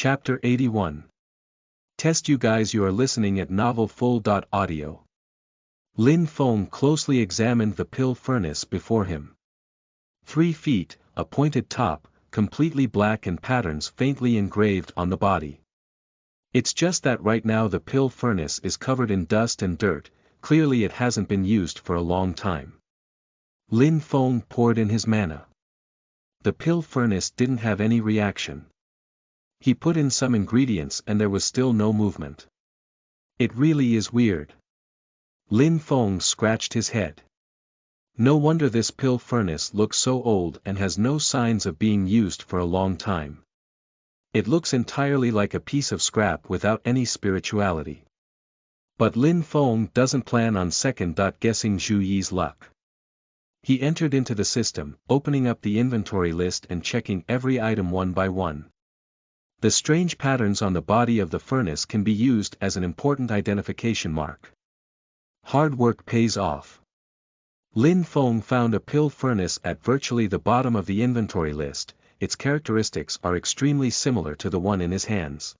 Chapter 81. Test you guys, you are listening at Novel Full. Audio. Lin Feng closely examined the pill furnace before him. 3 feet, a pointed top, completely black and patterns faintly engraved on the body. It's just that right now the pill furnace is covered in dust and dirt, clearly it hasn't been used for a long time. Lin Feng poured in his mana. The pill furnace didn't have any reaction. He put in some ingredients and there was still no movement. It really is weird. Lin Feng scratched his head. No wonder this pill furnace looks so old and has no signs of being used for a long time. It looks entirely like a piece of scrap without any spirituality. But Lin Feng doesn't plan on second-guessing Zhu Yi's luck. He entered into the system, opening up the inventory list and checking every item one by one. The strange patterns on the body of the furnace can be used as an important identification mark. Hard work pays off. Lin Feng found a pill furnace at virtually the bottom of the inventory list. Its characteristics are extremely similar to the one in his hands.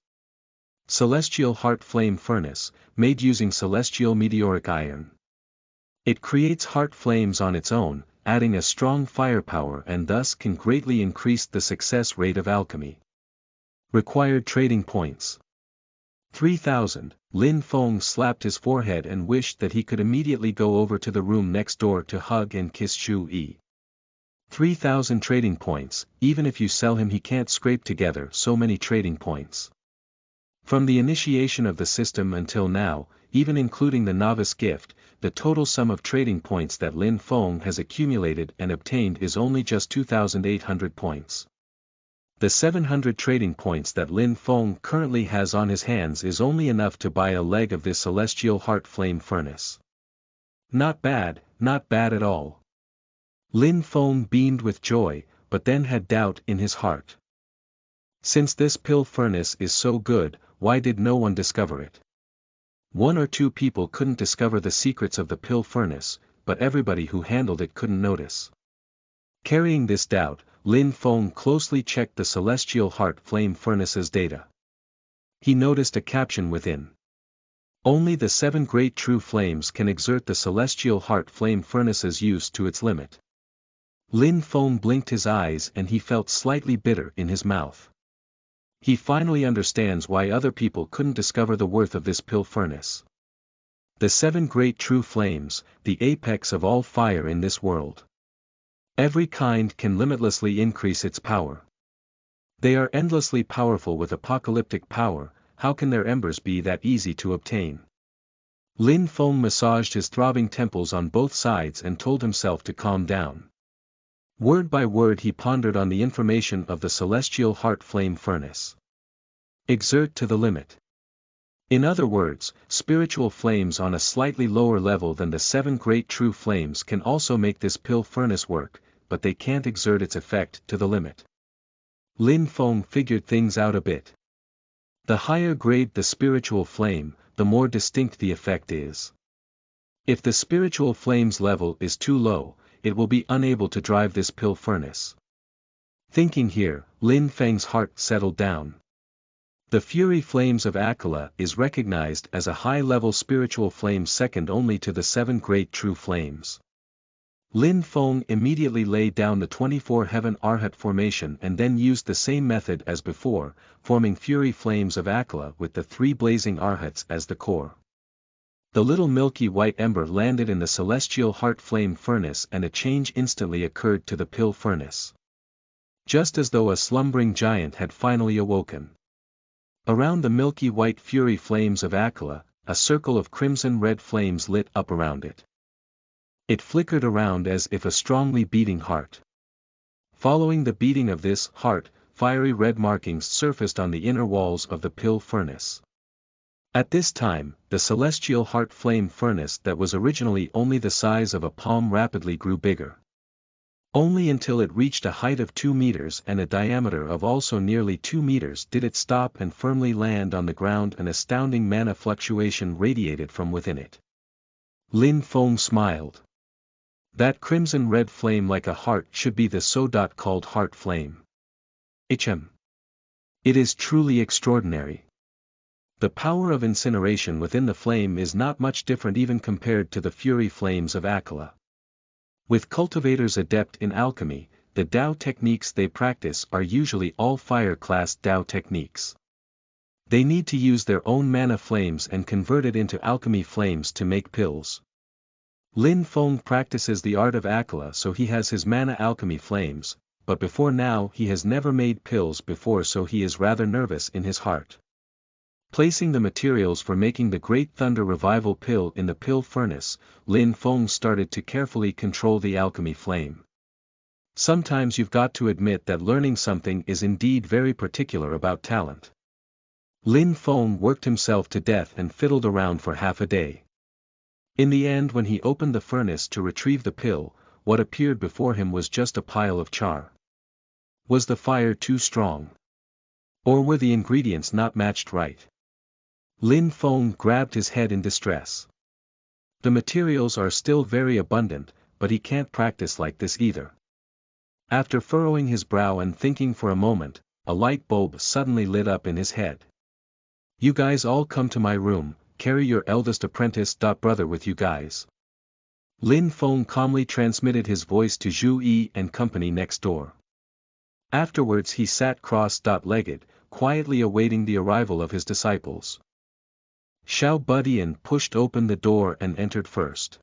Celestial Heart Flame Furnace, made using celestial meteoric iron. It creates heart flames on its own, adding a strong firepower and thus can greatly increase the success rate of alchemy. Required trading points. 3,000. Lin Feng slapped his forehead and wished that he could immediately go over to the room next door to hug and kiss Zhu Yi. 3,000 trading points, even if you sell him he can't scrape together so many trading points. From the initiation of the system until now, even including the novice gift, the total sum of trading points that Lin Feng has accumulated and obtained is only just 2,800 points. The 700 trading points that Lin Feng currently has on his hands is only enough to buy a leg of this celestial heart flame furnace. Not bad at all. Lin Feng beamed with joy, but then had doubt in his heart. Since this pill furnace is so good, why did no one discover it? 1 or 2 people couldn't discover the secrets of the pill furnace, but everybody who handled it couldn't notice. Carrying this doubt, Lin Feng closely checked the celestial heart flame furnace's data. He noticed a caption within. Only the 7 great true flames can exert the celestial heart flame furnace's use to its limit. Lin Feng blinked his eyes and he felt slightly bitter in his mouth. He finally understands why other people couldn't discover the worth of this pill furnace. The 7 great true flames, the apex of all fire in this world. Every kind can limitlessly increase its power. They are endlessly powerful with apocalyptic power. How can their embers be that easy to obtain? Lin Feng massaged his throbbing temples on both sides and told himself to calm down. Word by word he pondered on the information of the celestial heart flame furnace. Exert to the limit. In other words, spiritual flames on a slightly lower level than the 7 great true flames can also make this pill furnace work, but they can't exert its effect to the limit. Lin Feng figured things out a bit. The higher grade the spiritual flame, the more distinct the effect is. If the spiritual flame's level is too low, it will be unable to drive this pill furnace. Thinking here, Lin Feng's heart settled down. The Fury Flames of Akala is recognized as a high-level spiritual flame second only to the 7 great true flames. Lin Feng immediately laid down the 24 Heaven Arhat formation and then used the same method as before, forming Fury Flames of Akala with the 3 blazing Arhats as the core. The little milky white ember landed in the celestial heart flame furnace and a change instantly occurred to the pill furnace. Just as though a slumbering giant had finally awoken. Around the milky white Fury Flames of Akala, a circle of crimson-red flames lit up around it. It flickered around as if a strongly beating heart. Following the beating of this heart, fiery red markings surfaced on the inner walls of the pill furnace. At this time, the celestial heart flame furnace that was originally only the size of a palm rapidly grew bigger. Only until it reached a height of 2 meters and a diameter of also nearly 2 meters did it stop and firmly land on the ground. An astounding mana fluctuation radiated from within it. Lin Feng smiled. That crimson-red flame like a heart should be the so-called heart flame. It is truly extraordinary. The power of incineration within the flame is not much different even compared to the fury flames of Aquila. With cultivators adept in alchemy, the Dao techniques they practice are usually all fire-class Dao techniques. They need to use their own mana flames and convert it into alchemy flames to make pills. Lin Feng practices the art of Aquila, so he has his mana alchemy flames, but before now he has never made pills before, so he is rather nervous in his heart. Placing the materials for making the Great Thunder Revival pill in the pill furnace, Lin Feng started to carefully control the alchemy flame. Sometimes you've got to admit that learning something is indeed very particular about talent. Lin Feng worked himself to death and fiddled around for half a day. In the end, when he opened the furnace to retrieve the pill, what appeared before him was just a pile of char. Was the fire too strong? Or were the ingredients not matched right? Lin Feng grabbed his head in distress. The materials are still very abundant, but he can't practice like this either. After furrowing his brow and thinking for a moment, a light bulb suddenly lit up in his head. You guys all come to my room, carry your eldest apprentice. Brother with you guys. Lin Feng calmly transmitted his voice to Zhu Yi and company next door. Afterwards he sat cross-legged, quietly awaiting the arrival of his disciples. Xiao Budian pushed open the door and entered first.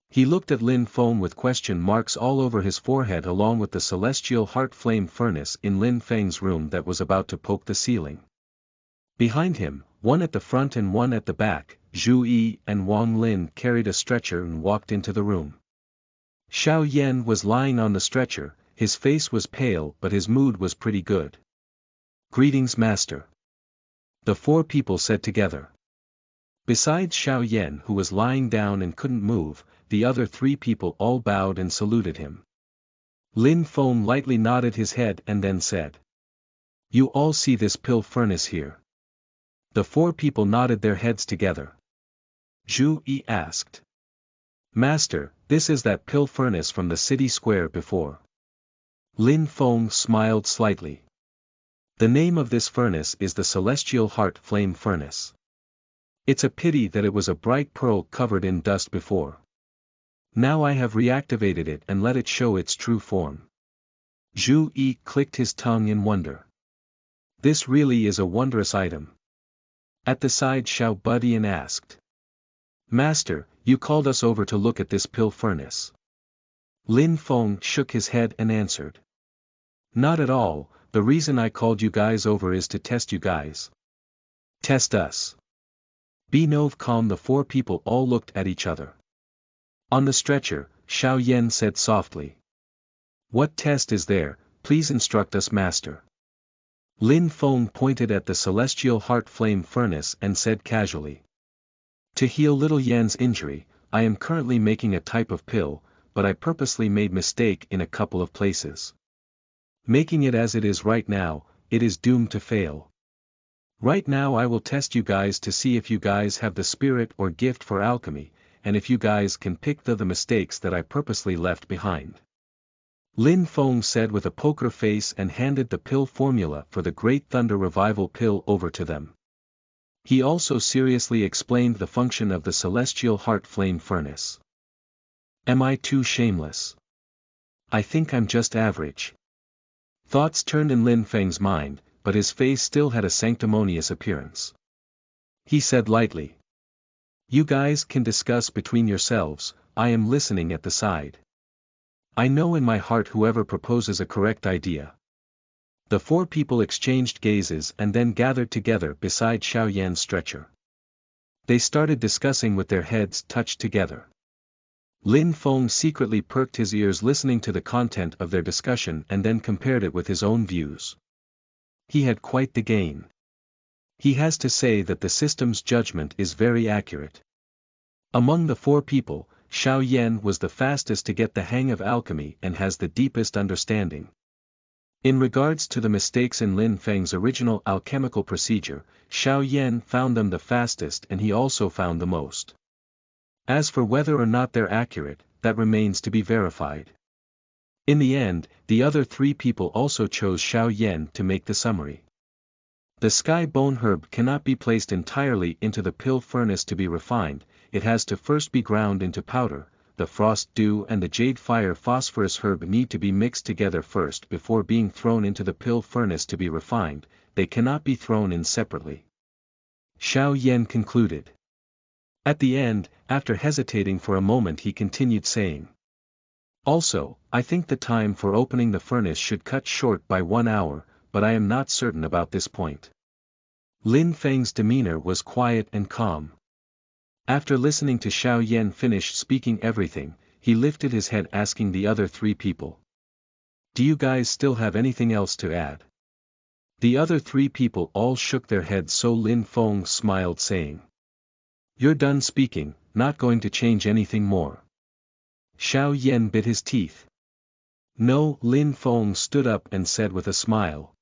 He looked at Lin Feng with question marks all over his forehead, along with the celestial heart flame furnace in Lin Feng's room that was about to poke the ceiling. Behind him, one at the front and one at the back, Zhu Yi and Wang Lin carried a stretcher and walked into the room. Xiao Yan was lying on the stretcher. His face was pale but his mood was pretty good. Greetings, master. The four people said together. Besides Xiao Yan, who was lying down and couldn't move, the other three people all bowed and saluted him. Lin Feng lightly nodded his head and then said. You all see this pill furnace here? The four people nodded their heads together. Zhu Yi asked. Master, this is that pill furnace from the city square before. Lin Feng smiled slightly. The name of this furnace is the Celestial Heart Flame Furnace. It's a pity that it was a bright pearl covered in dust before. Now I have reactivated it and let it show its true form. Zhu Yi clicked his tongue in wonder. This really is a wondrous item. At the side, Xiao Budian asked. Master, you called us over to look at this pill furnace. Lin Feng shook his head and answered. Not at all, the reason I called you guys over is to test you guys. Test us. Be Nov calm. The four people all looked at each other. On the stretcher, Xiao Yan said softly. What test is there, please instruct us, master. Lin Feng pointed at the celestial heart flame furnace and said casually. To heal little Yan's injury, I am currently making a type of pill, but I purposely made mistake in a couple of places. Making it as it is right now, it is doomed to fail. Right now I will test you guys to see if you guys have the spirit or gift for alchemy, and if you guys can pick the mistakes that I purposely left behind. Lin Feng said with a poker face and handed the pill formula for the Great Thunder Revival pill over to them. He also seriously explained the function of the Celestial Heart Flame Furnace. Am I too shameless? I think I'm just average. Thoughts turned in Lin Feng's mind, but his face still had a sanctimonious appearance. He said lightly. You guys can discuss between yourselves, I am listening at the side. I know in my heart whoever proposes a correct idea. The four people exchanged gazes and then gathered together beside Xiao Yan's stretcher. They started discussing with their heads touched together. Lin Feng secretly perked his ears listening to the content of their discussion and then compared it with his own views. He had quite the gain. He has to say that the system's judgment is very accurate. Among the four people, Xiao Yan was the fastest to get the hang of alchemy and has the deepest understanding. In regards to the mistakes in Lin Feng's original alchemical procedure, Xiao Yan found them the fastest and he also found the most. As for whether or not they're accurate, that remains to be verified. In the end, the other three people also chose Xiao Yan to make the summary. The sky bone herb cannot be placed entirely into the pill furnace to be refined, it has to first be ground into powder. The frost dew and the jade fire phosphorus herb need to be mixed together first before being thrown into the pill furnace to be refined, they cannot be thrown in separately. Xiao Yan concluded. At the end, after hesitating for a moment he continued saying. Also, I think the time for opening the furnace should cut short by 1 hour, but I am not certain about this point. Lin Feng's demeanor was quiet and calm. After listening to Xiao Yan finish speaking everything, he lifted his head asking the other 3 people. Do you guys still have anything else to add? The other 3 people all shook their heads, so Lin Feng smiled saying. You're done speaking, not going to change anything more. Xiao Yan bit his teeth. No, Lin Feng stood up and said with a smile.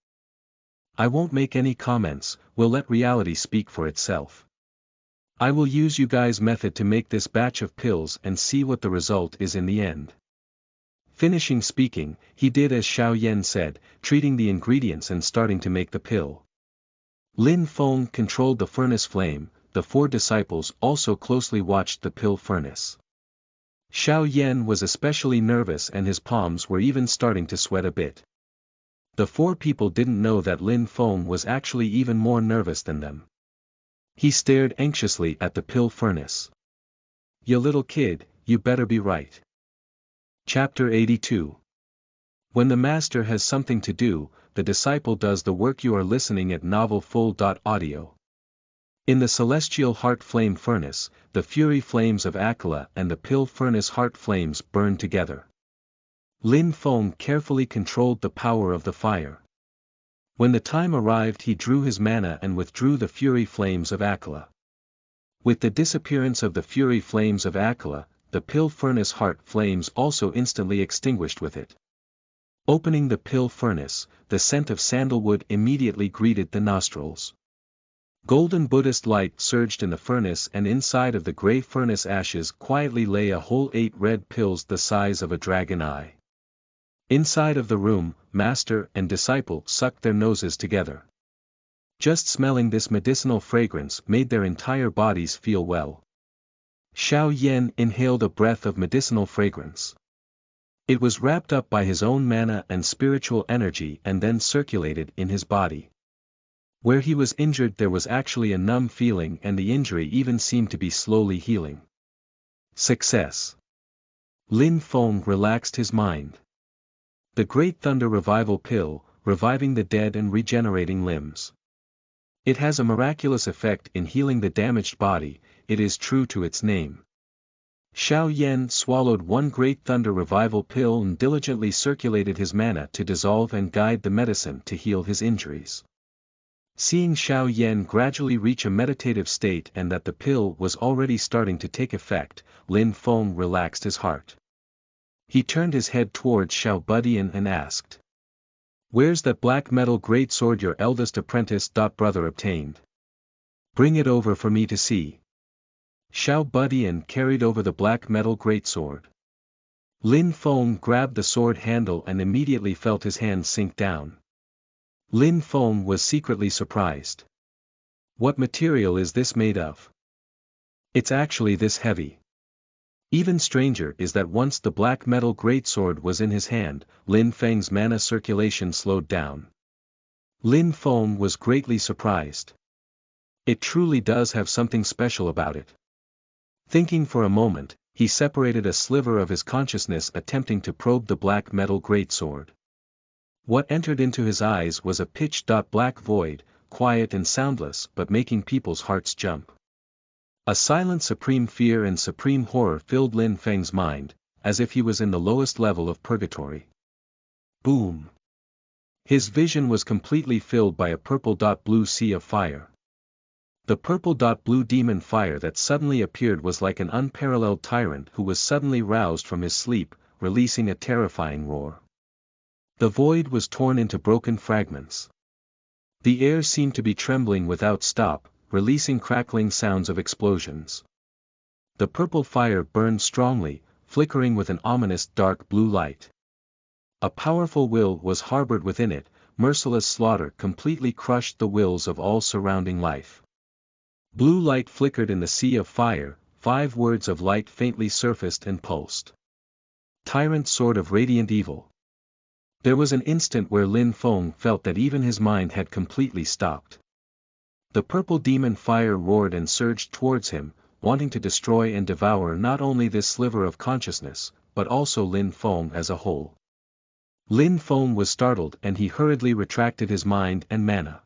I won't make any comments, we'll let reality speak for itself. I will use you guys' method to make this batch of pills and see what the result is in the end. Finishing speaking, he did as Xiao Yan said, treating the ingredients and starting to make the pill. Lin Feng controlled the furnace flame, the 4 disciples also closely watched the pill furnace. Xiao Yan was especially nervous and his palms were even starting to sweat a bit. The 4 people didn't know that Lin Feng was actually even more nervous than them. He stared anxiously at the pill furnace. You little kid, you better be right. Chapter 82. When the master has something to do, the disciple does the work. You are listening at novelfull.audio. In the celestial heart flame furnace, the fury flames of Akela and the pill furnace heart flames burn together. Lin Feng carefully controlled the power of the fire. When the time arrived he drew his mana and withdrew the fury flames of Akela. With the disappearance of the fury flames of Akela, the pill furnace heart flames also instantly extinguished with it. Opening the pill furnace, the scent of sandalwood immediately greeted the nostrils. Golden Buddhist light surged in the furnace, and inside of the grey furnace ashes quietly lay a whole 8 red pills the size of a dragon eye. Inside of the room, master and disciple sucked their noses together. Just smelling this medicinal fragrance made their entire bodies feel well. Xiao Yan inhaled a breath of medicinal fragrance. It was wrapped up by his own mana and spiritual energy and then circulated in his body. Where he was injured there was actually a numb feeling, and the injury even seemed to be slowly healing. Success. Lin Feng relaxed his mind. The Great Thunder Revival Pill, reviving the dead and regenerating limbs. It has a miraculous effect in healing the damaged body, it is true to its name. Xiao Yan swallowed 1 Great Thunder Revival Pill and diligently circulated his mana to dissolve and guide the medicine to heal his injuries. Seeing Xiao Yan gradually reach a meditative state and that the pill was already starting to take effect, Lin Feng relaxed his heart. He turned his head towards Xiao Budian and asked. Where's that black metal greatsword your eldest apprentice. Brother obtained? Bring it over for me to see. Xiao Budian carried over the black metal greatsword. Lin Feng grabbed the sword handle and immediately felt his hand sink down. Lin Feng was secretly surprised. What material is this made of? It's actually this heavy. Even stranger is that once the black metal greatsword was in his hand, Lin Feng's mana circulation slowed down. Lin Feng was greatly surprised. It truly does have something special about it. Thinking for a moment, he separated a sliver of his consciousness attempting to probe the black metal greatsword. What entered into his eyes was a pitch-black void, quiet and soundless but making people's hearts jump. A silent supreme fear and supreme horror filled Lin Feng's mind, as if he was in the lowest level of purgatory. Boom! His vision was completely filled by a purple-blue sea of fire. The purple-blue demon fire that suddenly appeared was like an unparalleled tyrant who was suddenly roused from his sleep, releasing a terrifying roar. The void was torn into broken fragments. The air seemed to be trembling without stop, releasing crackling sounds of explosions. The purple fire burned strongly, flickering with an ominous dark blue light. A powerful will was harbored within it, merciless slaughter completely crushed the wills of all surrounding life. Blue light flickered in the sea of fire, 5 words of light faintly surfaced and pulsed. Tyrant sword of radiant evil. There was an instant where Lin Feng felt that even his mind had completely stopped. The purple demon fire roared and surged towards him, wanting to destroy and devour not only this sliver of consciousness, but also Lin Feng as a whole. Lin Feng was startled and he hurriedly retracted his mind and mana.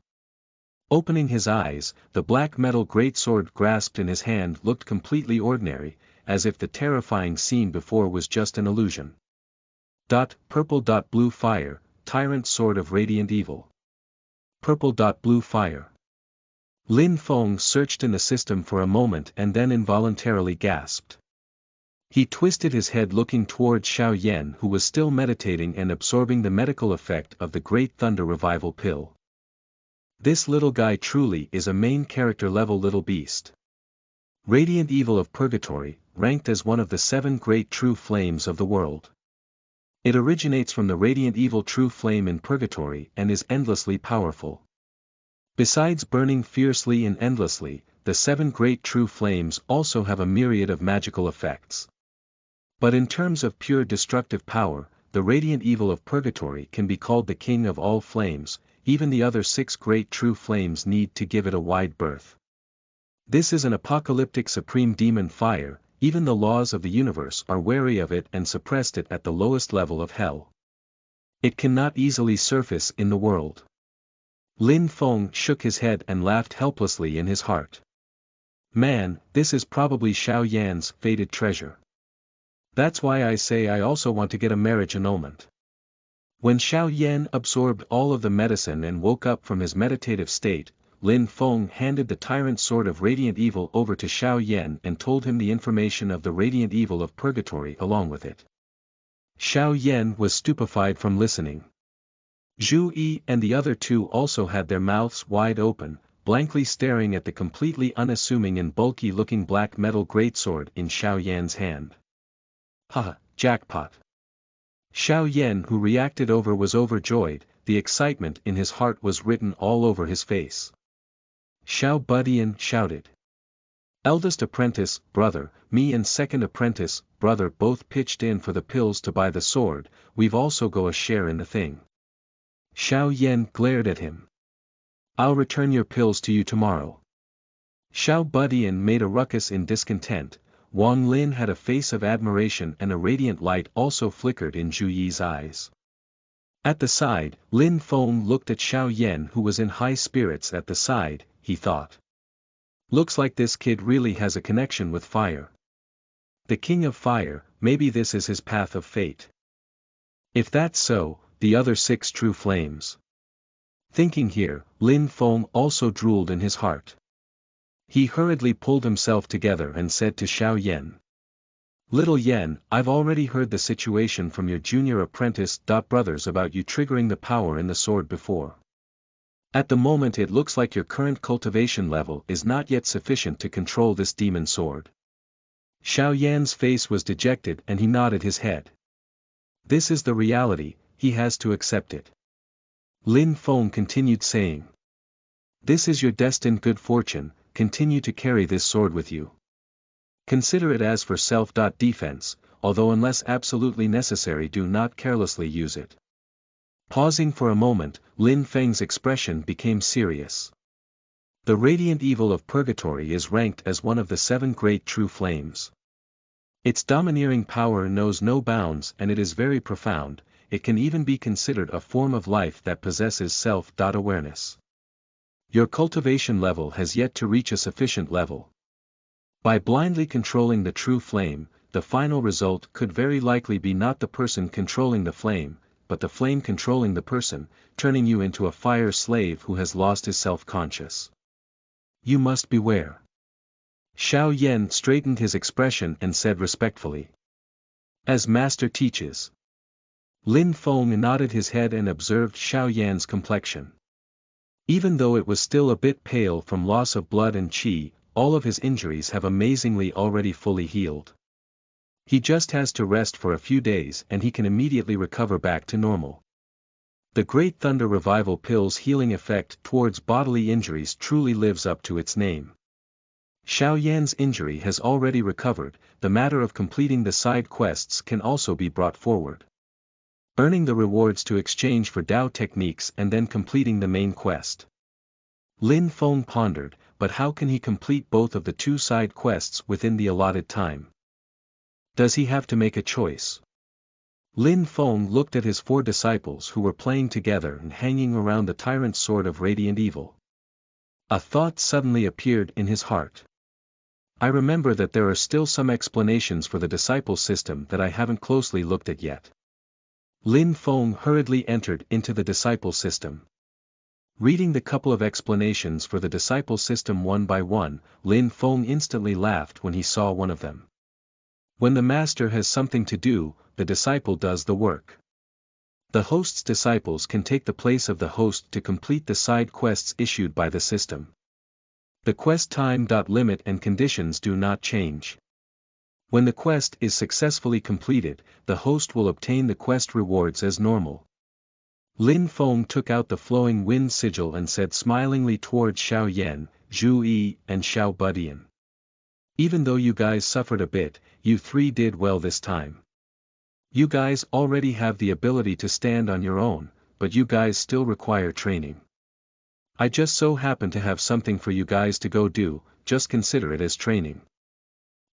Opening his eyes, the black metal greatsword grasped in his hand looked completely ordinary, as if the terrifying scene before was just an illusion. Purple. Blue fire, tyrant sword of radiant evil. Purple. Blue fire. Lin Feng searched in the system for a moment and then involuntarily gasped. He twisted his head looking towards Xiao Yan, who was still meditating and absorbing the medical effect of the Great Thunder Revival pill. This little guy truly is a main character level little beast. Radiant evil of purgatory, ranked as one of the 7 great true flames of the world. It originates from the radiant evil true flame in purgatory and is endlessly powerful. Besides burning fiercely and endlessly, the 7 great true flames also have a myriad of magical effects. But in terms of pure destructive power, the radiant evil of purgatory can be called the king of all flames. Even the other 6 great true flames need to give it a wide berth. This is an apocalyptic supreme demon fire, even the laws of the universe are wary of it and suppressed it at the lowest level of hell. It cannot easily surface in the world. Lin Feng shook his head and laughed helplessly in his heart. Man, this is probably Xiao Yan's fated treasure. That's why I say I also want to get a marriage annulment. When Xiao Yan absorbed all of the medicine and woke up from his meditative state, Lin Feng handed the tyrant sword of radiant evil over to Xiao Yan and told him the information of the radiant evil of purgatory along with it. Xiao Yan was stupefied from listening. Zhu Yi and the other 2 also had their mouths wide open, blankly staring at the completely unassuming and bulky-looking black metal greatsword in Xiao Yan's hand. Haha, jackpot. Xiao Yan, who reacted was overjoyed, the excitement in his heart was written all over his face. Xiao Budian shouted. Eldest apprentice, brother, me and second apprentice, brother both pitched in for the pills to buy the sword, we've also got a share in the thing. Xiao Yan glared at him. I'll return your pills to you tomorrow. Xiao Budian made a ruckus in discontent. Wang Lin had a face of admiration and a radiant light also flickered in Zhu Yi's eyes. At the side, Lin Feng looked at Xiao Yan, who was in high spirits at the side. He thought. Looks like this kid really has a connection with fire. The king of fire, maybe this is his path of fate. If that's so, the other 6 true flames. Thinking here, Lin Feng also drooled in his heart. He hurriedly pulled himself together and said to Xiao Yan. Little Yan, I've already heard the situation from your junior apprentice. Brothers about you triggering the power in the sword before. At the moment it looks like your current cultivation level is not yet sufficient to control this demon sword. Xiao Yan's face was dejected and he nodded his head. This is the reality, he has to accept it. Lin Feng continued saying. This is your destined good fortune, continue to carry this sword with you. Consider it as for self-defense, although unless absolutely necessary do not carelessly use it. Pausing for a moment, Lin Feng's expression became serious. The radiant evil of purgatory is ranked as one of the 7 great true flames. Its domineering power knows no bounds and it is very profound, it can even be considered a form of life that possesses self-awareness. Your cultivation level has yet to reach a sufficient level. By blindly controlling the true flame, the final result could very likely be not the person controlling the flame, but the flame controlling the person, turning you into a fire slave who has lost his self-conscious. You must beware. Xiao Yan straightened his expression and said respectfully. As master teaches. Lin Feng nodded his head and observed Xiao Yan's complexion. Even though it was still a bit pale from loss of blood and qi, all of his injuries have amazingly already fully healed. He just has to rest for a few days and he can immediately recover back to normal. The Great Thunder Revival Pill's healing effect towards bodily injuries truly lives up to its name. Xiao Yan's injury has already recovered, the matter of completing the side quests can also be brought forward. Earning the rewards to exchange for Dao techniques and then completing the main quest. Lin Feng pondered, but how can he complete both of the two side quests within the allotted time? Does he have to make a choice? Lin Feng looked at his 4 disciples who were playing together and hanging around the tyrant's sword of radiant evil. A thought suddenly appeared in his heart. I remember that there are still some explanations for the disciple system that I haven't closely looked at yet. Lin Feng hurriedly entered into the disciple system. Reading the couple of explanations for the disciple system one by one, Lin Feng instantly laughed when he saw one of them. When the master has something to do, the disciple does the work. The host's disciples can take the place of the host to complete the side quests issued by the system. The quest time limit and conditions do not change. When the quest is successfully completed, the host will obtain the quest rewards as normal. Lin Feng took out the flowing wind sigil and said smilingly towards Xiao Yan, Zhu Yi, and Xiao Budian. Even though you guys suffered a bit, you 3 did well this time. You guys already have the ability to stand on your own, but you guys still require training. I just so happen to have something for you guys to go do, just consider it as training.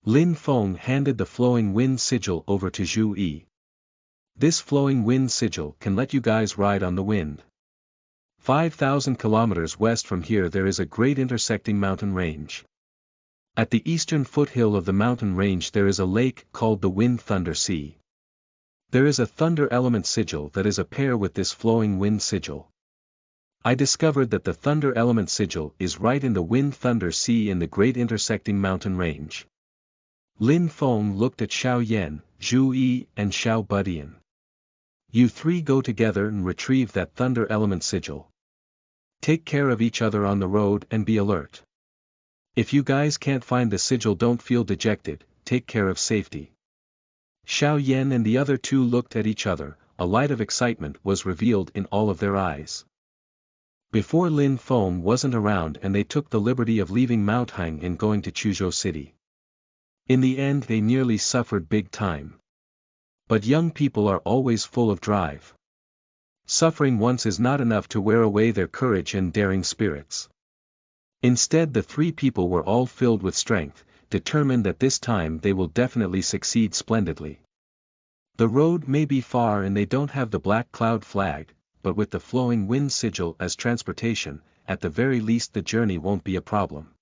Lin Feng handed the flowing wind sigil over to Zhu Yi. This flowing wind sigil can let you guys ride on the wind. 5,000 kilometers west from here there is a great intersecting mountain range. At the eastern foothill of the mountain range there is a lake called the Wind Thunder Sea. There is a thunder element sigil that is a pair with this flowing wind sigil. I discovered that the thunder element sigil is right in the Wind Thunder Sea in the great intersecting mountain range. Lin Feng looked at Xiao Yan, Zhu Yi, and Xiao Budian. You 3 go together and retrieve that thunder element sigil. Take care of each other on the road and be alert. If you guys can't find the sigil, don't feel dejected, take care of safety. Xiao Yan and the other 2 looked at each other, a light of excitement was revealed in all of their eyes. Before Lin Feng wasn't around and they took the liberty of leaving Mounthang and going to Chuzhou City. In the end they nearly suffered big time. But young people are always full of drive. Suffering once is not enough to wear away their courage and daring spirits. Instead the 3 people were all filled with strength, determined that this time they will definitely succeed splendidly. The road may be far and they don't have the black cloud flag, but with the flowing wind sigil as transportation, at the very least the journey won't be a problem.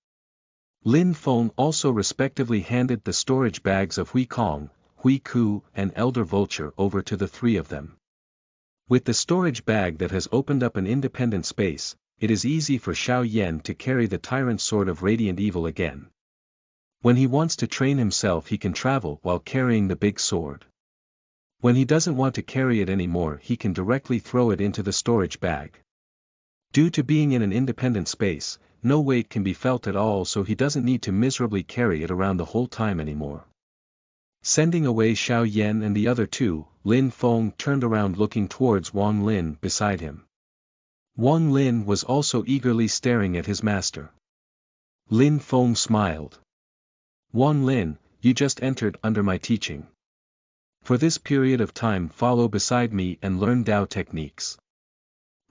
Lin Feng also respectively handed the storage bags of Hui Kong, Hui Ku, and Elder Vulture over to the 3 of them. With the storage bag that has opened up an independent space, it is easy for Xiao Yan to carry the tyrant sword of radiant evil again. When he wants to train himself he can travel while carrying the big sword. When he doesn't want to carry it anymore he can directly throw it into the storage bag. Due to being in an independent space, no weight can be felt at all, so he doesn't need to miserably carry it around the whole time anymore. Sending away Xiao Yan and the other 2, Lin Feng turned around looking towards Wang Lin beside him. Wang Lin was also eagerly staring at his master. Lin Feng smiled. Wang Lin, you just entered under my teaching. For this period of time follow beside me and learn Dao techniques.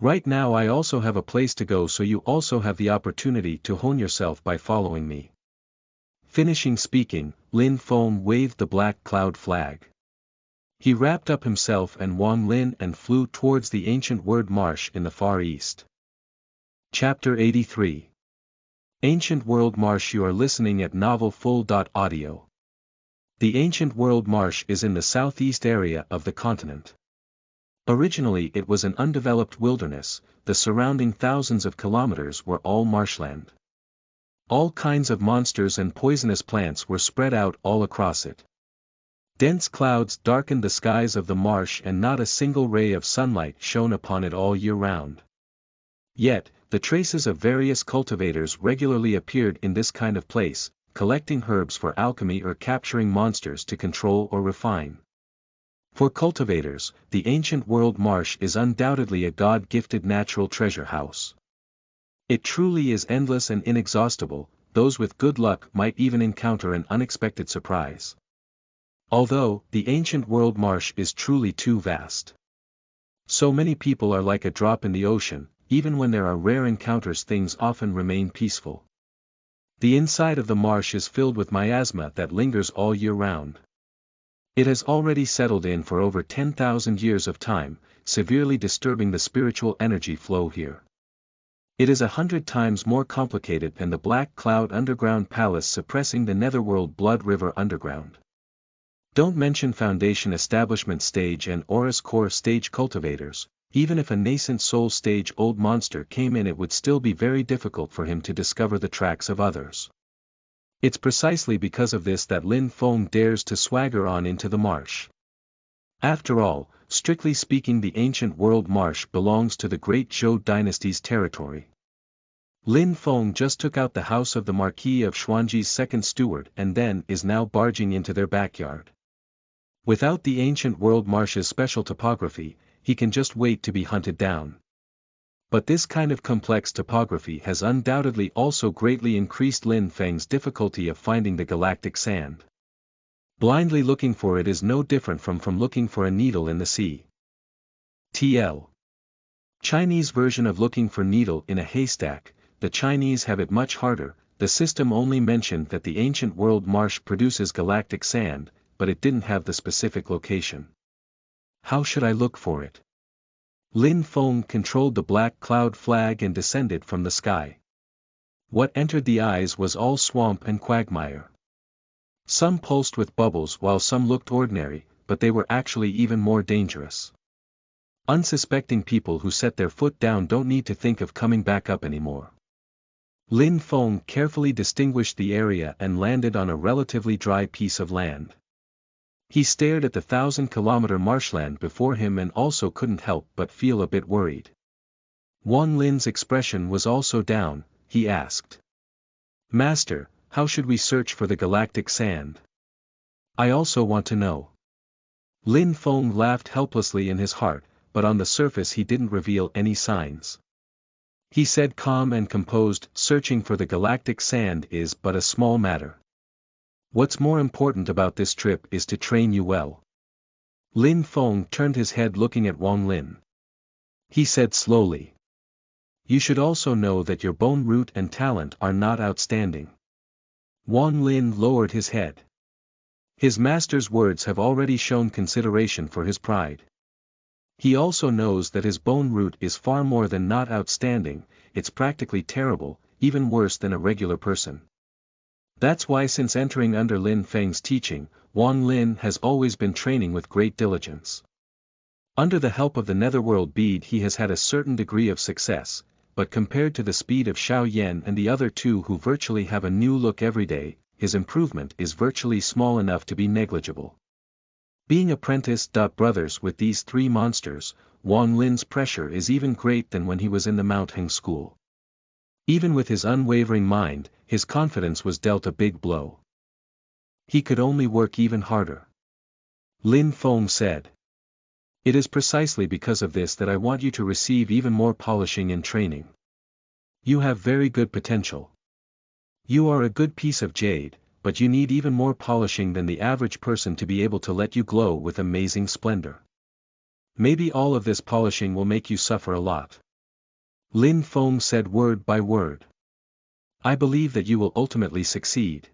Right now I also have a place to go, so you also have the opportunity to hone yourself by following me. Finishing speaking, Lin Feng waved the black cloud flag. He wrapped up himself and Wang Lin and flew towards the ancient Word Marsh in the Far East. Chapter 83. Ancient World Marsh. You are listening at novelfull.audio. The ancient World Marsh is in the southeast area of the continent. Originally it was an undeveloped wilderness, the surrounding thousands of kilometers were all marshland. All kinds of monsters and poisonous plants were spread out all across it. Dense clouds darkened the skies of the marsh and not a single ray of sunlight shone upon it all year round. Yet, the traces of various cultivators regularly appeared in this kind of place, collecting herbs for alchemy or capturing monsters to control or refine. For cultivators, the ancient world marsh is undoubtedly a God-gifted natural treasure house. It truly is endless and inexhaustible, those with good luck might even encounter an unexpected surprise. Although, the ancient world marsh is truly too vast. So many people are like a drop in the ocean, even when there are rare encounters things often remain peaceful. The inside of the marsh is filled with miasma that lingers all year round. It has already settled in for over 10,000 years of time, severely disturbing the spiritual energy flow here. It is 100 times more complicated than the Black Cloud Underground Palace suppressing the Netherworld Blood River Underground. Don't mention Foundation Establishment Stage and Aurus Core Stage cultivators, even if a nascent Soul Stage old monster came in it would still be very difficult for him to discover the tracks of others. It's precisely because of this that Lin Feng dares to swagger on into the marsh. After all, strictly speaking the ancient world marsh belongs to the great Zhou dynasty's territory. Lin Feng just took out the house of the Marquis of Xuanji's second steward and then is now barging into their backyard. Without the ancient world marsh's special topography, he can just wait to be hunted down. But this kind of complex topography has undoubtedly also greatly increased Lin Feng's difficulty of finding the galactic sand. Blindly looking for it is no different from looking for a needle in the sea. TL. Chinese version of looking for needle in a haystack. The Chinese have it much harder. The system only mentioned that the ancient world marsh produces galactic sand, but it didn't have the specific location. How should I look for it? Lin Feng controlled the black cloud flag and descended from the sky. What entered the eyes was all swamp and quagmire. Some pulsed with bubbles while some looked ordinary, but they were actually even more dangerous. Unsuspecting people who set their foot down don't need to think of coming back up anymore. Lin Feng carefully distinguished the area and landed on a relatively dry piece of land. He stared at the 1,000-kilometer marshland before him and also couldn't help but feel a bit worried. Wang Lin's expression was also down. He asked. Master, how should we search for the galactic sand? I also want to know. Lin Feng laughed helplessly in his heart, but on the surface he didn't reveal any signs. He said calm and composed, searching for the galactic sand is but a small matter. What's more important about this trip is to train you well. Lin Feng turned his head looking at Wang Lin. He said slowly. You should also know that your bone root and talent are not outstanding. Wang Lin lowered his head. His master's words have already shown consideration for his pride. He also knows that his bone root is far more than not outstanding, it's practically terrible, even worse than a regular person. That's why since entering under Lin Feng's teaching, Wang Lin has always been training with great diligence. Under the help of the Netherworld bead he has had a certain degree of success, but compared to the speed of Xiao Yan and the other two who virtually have a new look every day, his improvement is virtually small enough to be negligible. Being apprentice-brothers with these three monsters, Wang Lin's pressure is even great than when he was in the Mount Heng school. Even with his unwavering mind, his confidence was dealt a big blow. He could only work even harder. Lin Feng said. It is precisely because of this that I want you to receive even more polishing and training. You have very good potential. You are a good piece of jade, but you need even more polishing than the average person to be able to let you glow with amazing splendor. Maybe all of this polishing will make you suffer a lot. Lin Feng said word by word. I believe that you will ultimately succeed.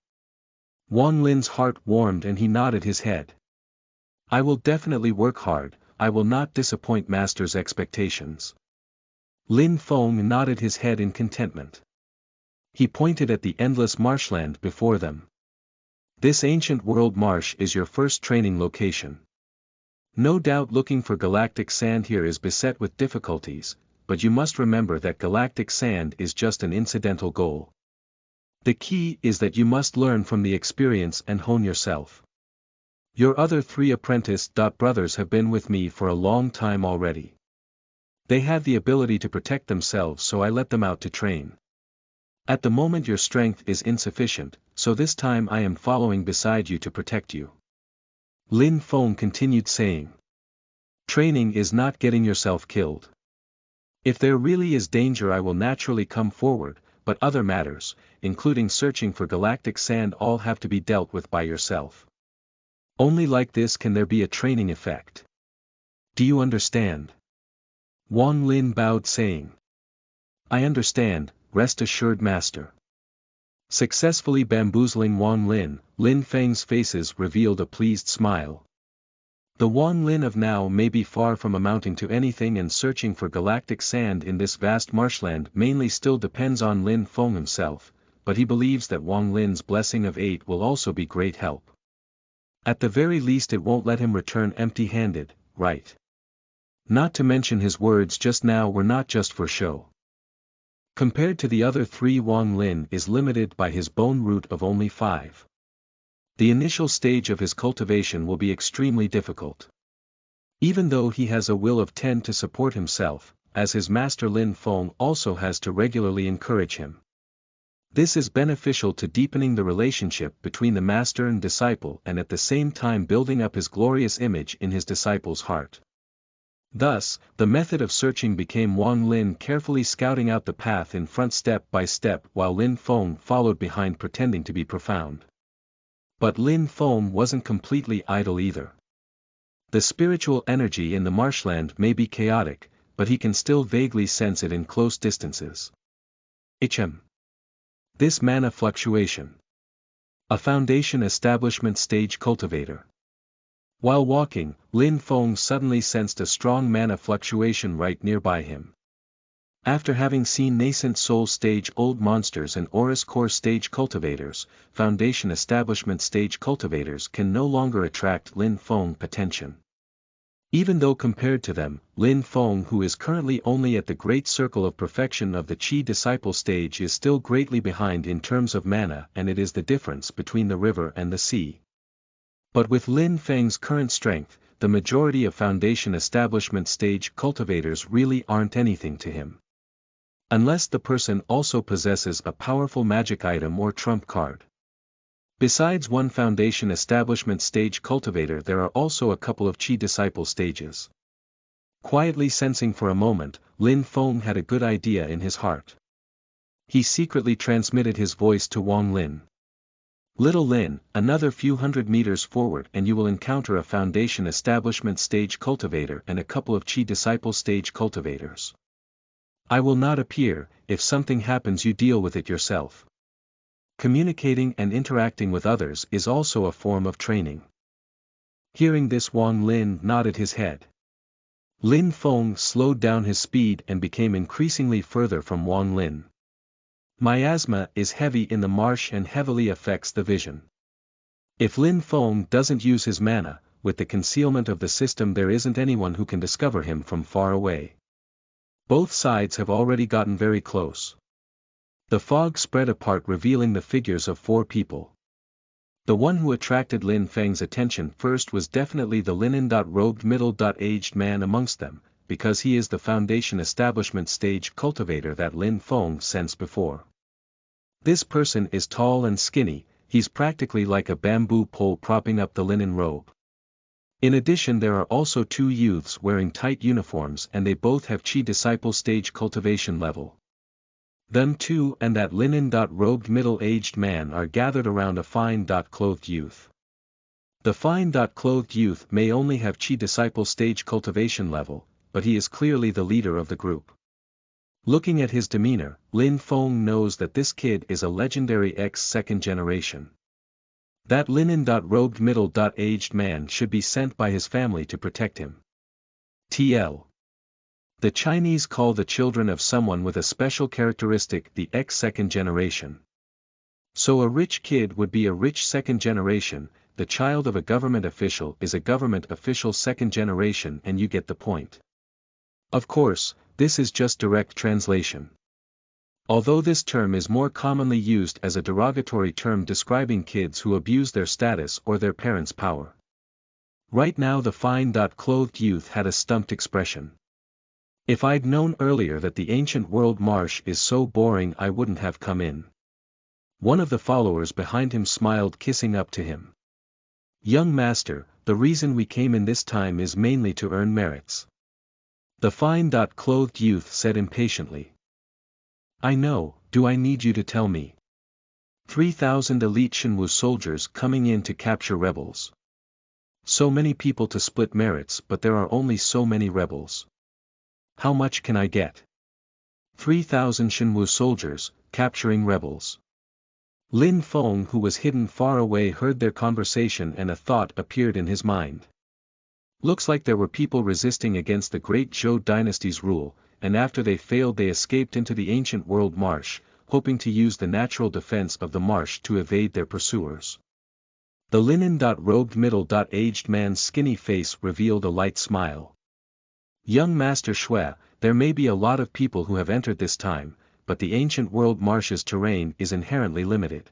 Wang Lin's heart warmed and he nodded his head. I will definitely work hard, I will not disappoint Master's expectations. Lin Feng nodded his head in contentment. He pointed at the endless marshland before them. This ancient world marsh is your first training location. No doubt looking for galactic sand here is beset with difficulties, but you must remember that galactic sand is just an incidental goal. The key is that you must learn from the experience and hone yourself. Your other three apprentice-brothers have been with me for a long time already. They have the ability to protect themselves, so I let them out to train. At the moment your strength is insufficient, so this time I am following beside you to protect you. Lin Feng continued saying. Training is not getting yourself killed. If there really is danger I will naturally come forward, but other matters, including searching for galactic sand, all have to be dealt with by yourself. Only like this can there be a training effect. Do you understand? Wang Lin bowed saying. I understand, rest assured master. Successfully bamboozling Wang Lin, Lin Feng's faces revealed a pleased smile. The Wang Lin of now may be far from amounting to anything, and searching for galactic sand in this vast marshland mainly still depends on Lin Feng himself, but he believes that Wang Lin's blessing of 8 will also be great help. At the very least it won't let him return empty-handed, right? Not to mention his words just now were not just for show. Compared to the other 3, Wang Lin is limited by his bone root of only 5. The initial stage of his cultivation will be extremely difficult. Even though he has a will of 10 to support himself, as his master Lin Feng also has to regularly encourage him. This is beneficial to deepening the relationship between the master and disciple, and at the same time building up his glorious image in his disciple's heart. Thus, the method of searching became Wang Lin carefully scouting out the path in front step by step, while Lin Feng followed behind pretending to be profound. But Lin Feng wasn't completely idle either. The spiritual energy in the marshland may be chaotic, but he can still vaguely sense it in close distances. This mana fluctuation. A foundation establishment stage cultivator. While walking, Lin Feng suddenly sensed a strong mana fluctuation right nearby him. After having seen nascent soul stage old monsters and Aurus core stage cultivators, foundation establishment stage cultivators can no longer attract Lin Feng's attention. Even though compared to them, Lin Feng, who is currently only at the great circle of perfection of the Qi disciple stage, is still greatly behind in terms of mana, and it is the difference between the river and the sea. But with Lin Feng's current strength, the majority of foundation establishment stage cultivators really aren't anything to him. Unless the person also possesses a powerful magic item or trump card. Besides one foundation establishment stage cultivator, there are also a couple of Qi disciple stages. Quietly sensing for a moment, Lin Feng had a good idea in his heart. He secretly transmitted his voice to Wang Lin. Little Lin, another few hundred meters forward and you will encounter a foundation establishment stage cultivator and a couple of Qi disciple stage cultivators. I will not appear. If something happens you deal with it yourself. Communicating and interacting with others is also a form of training. Hearing this, Wang Lin nodded his head. Lin Feng slowed down his speed and became increasingly further from Wang Lin. Miasma is heavy in the marsh and heavily affects the vision. If Lin Feng doesn't use his mana, with the concealment of the system there isn't anyone who can discover him from far away. Both sides have already gotten very close. The fog spread apart, revealing the figures of 4 people. The one who attracted Lin Feng's attention first was definitely the linen-robed middle-aged man amongst them, because he is the foundation establishment stage cultivator that Lin Feng sensed before. This person is tall and skinny, he's practically like a bamboo pole propping up the linen robe. In addition, there are also 2 youths wearing tight uniforms, and they both have Qi disciple stage cultivation level. Them two and that linen-robed middle-aged man are gathered around a fine-clothed youth. The fine-clothed youth may only have Qi disciple stage cultivation level, but he is clearly the leader of the group. Looking at his demeanor, Lin Feng knows that this kid is a legendary second generation. That linen-robed middle-aged man should be sent by his family to protect him. TL. The Chinese call the children of someone with a special characteristic the second generation. So a rich kid would be a rich second generation, the child of a government official is a government official second generation, and you get the point. Of course, this is just direct translation. Although this term is more commonly used as a derogatory term describing kids who abuse their status or their parents' power. Right now the fine-clothed youth had a stumped expression. If I'd known earlier that the ancient world marsh is so boring I wouldn't have come in. One of the followers behind him smiled, kissing up to him. Young master, the reason we came in this time is mainly to earn merits. The fine-clothed youth said impatiently. I know, do I need you to tell me? 3,000 elite Shenwu soldiers coming in to capture rebels. So many people to split merits, but there are only so many rebels. How much can I get? 3,000 Shenwu soldiers, capturing rebels. Lin Feng, who was hidden far away, heard their conversation and a thought appeared in his mind. Looks like there were people resisting against the great Zhou dynasty's rule, and after they failed they escaped into the ancient world marsh, hoping to use the natural defense of the marsh to evade their pursuers. The linen-robed middle-aged man's skinny face revealed a light smile. Young Master Xue, there may be a lot of people who have entered this time, but the ancient world marsh's terrain is inherently limited.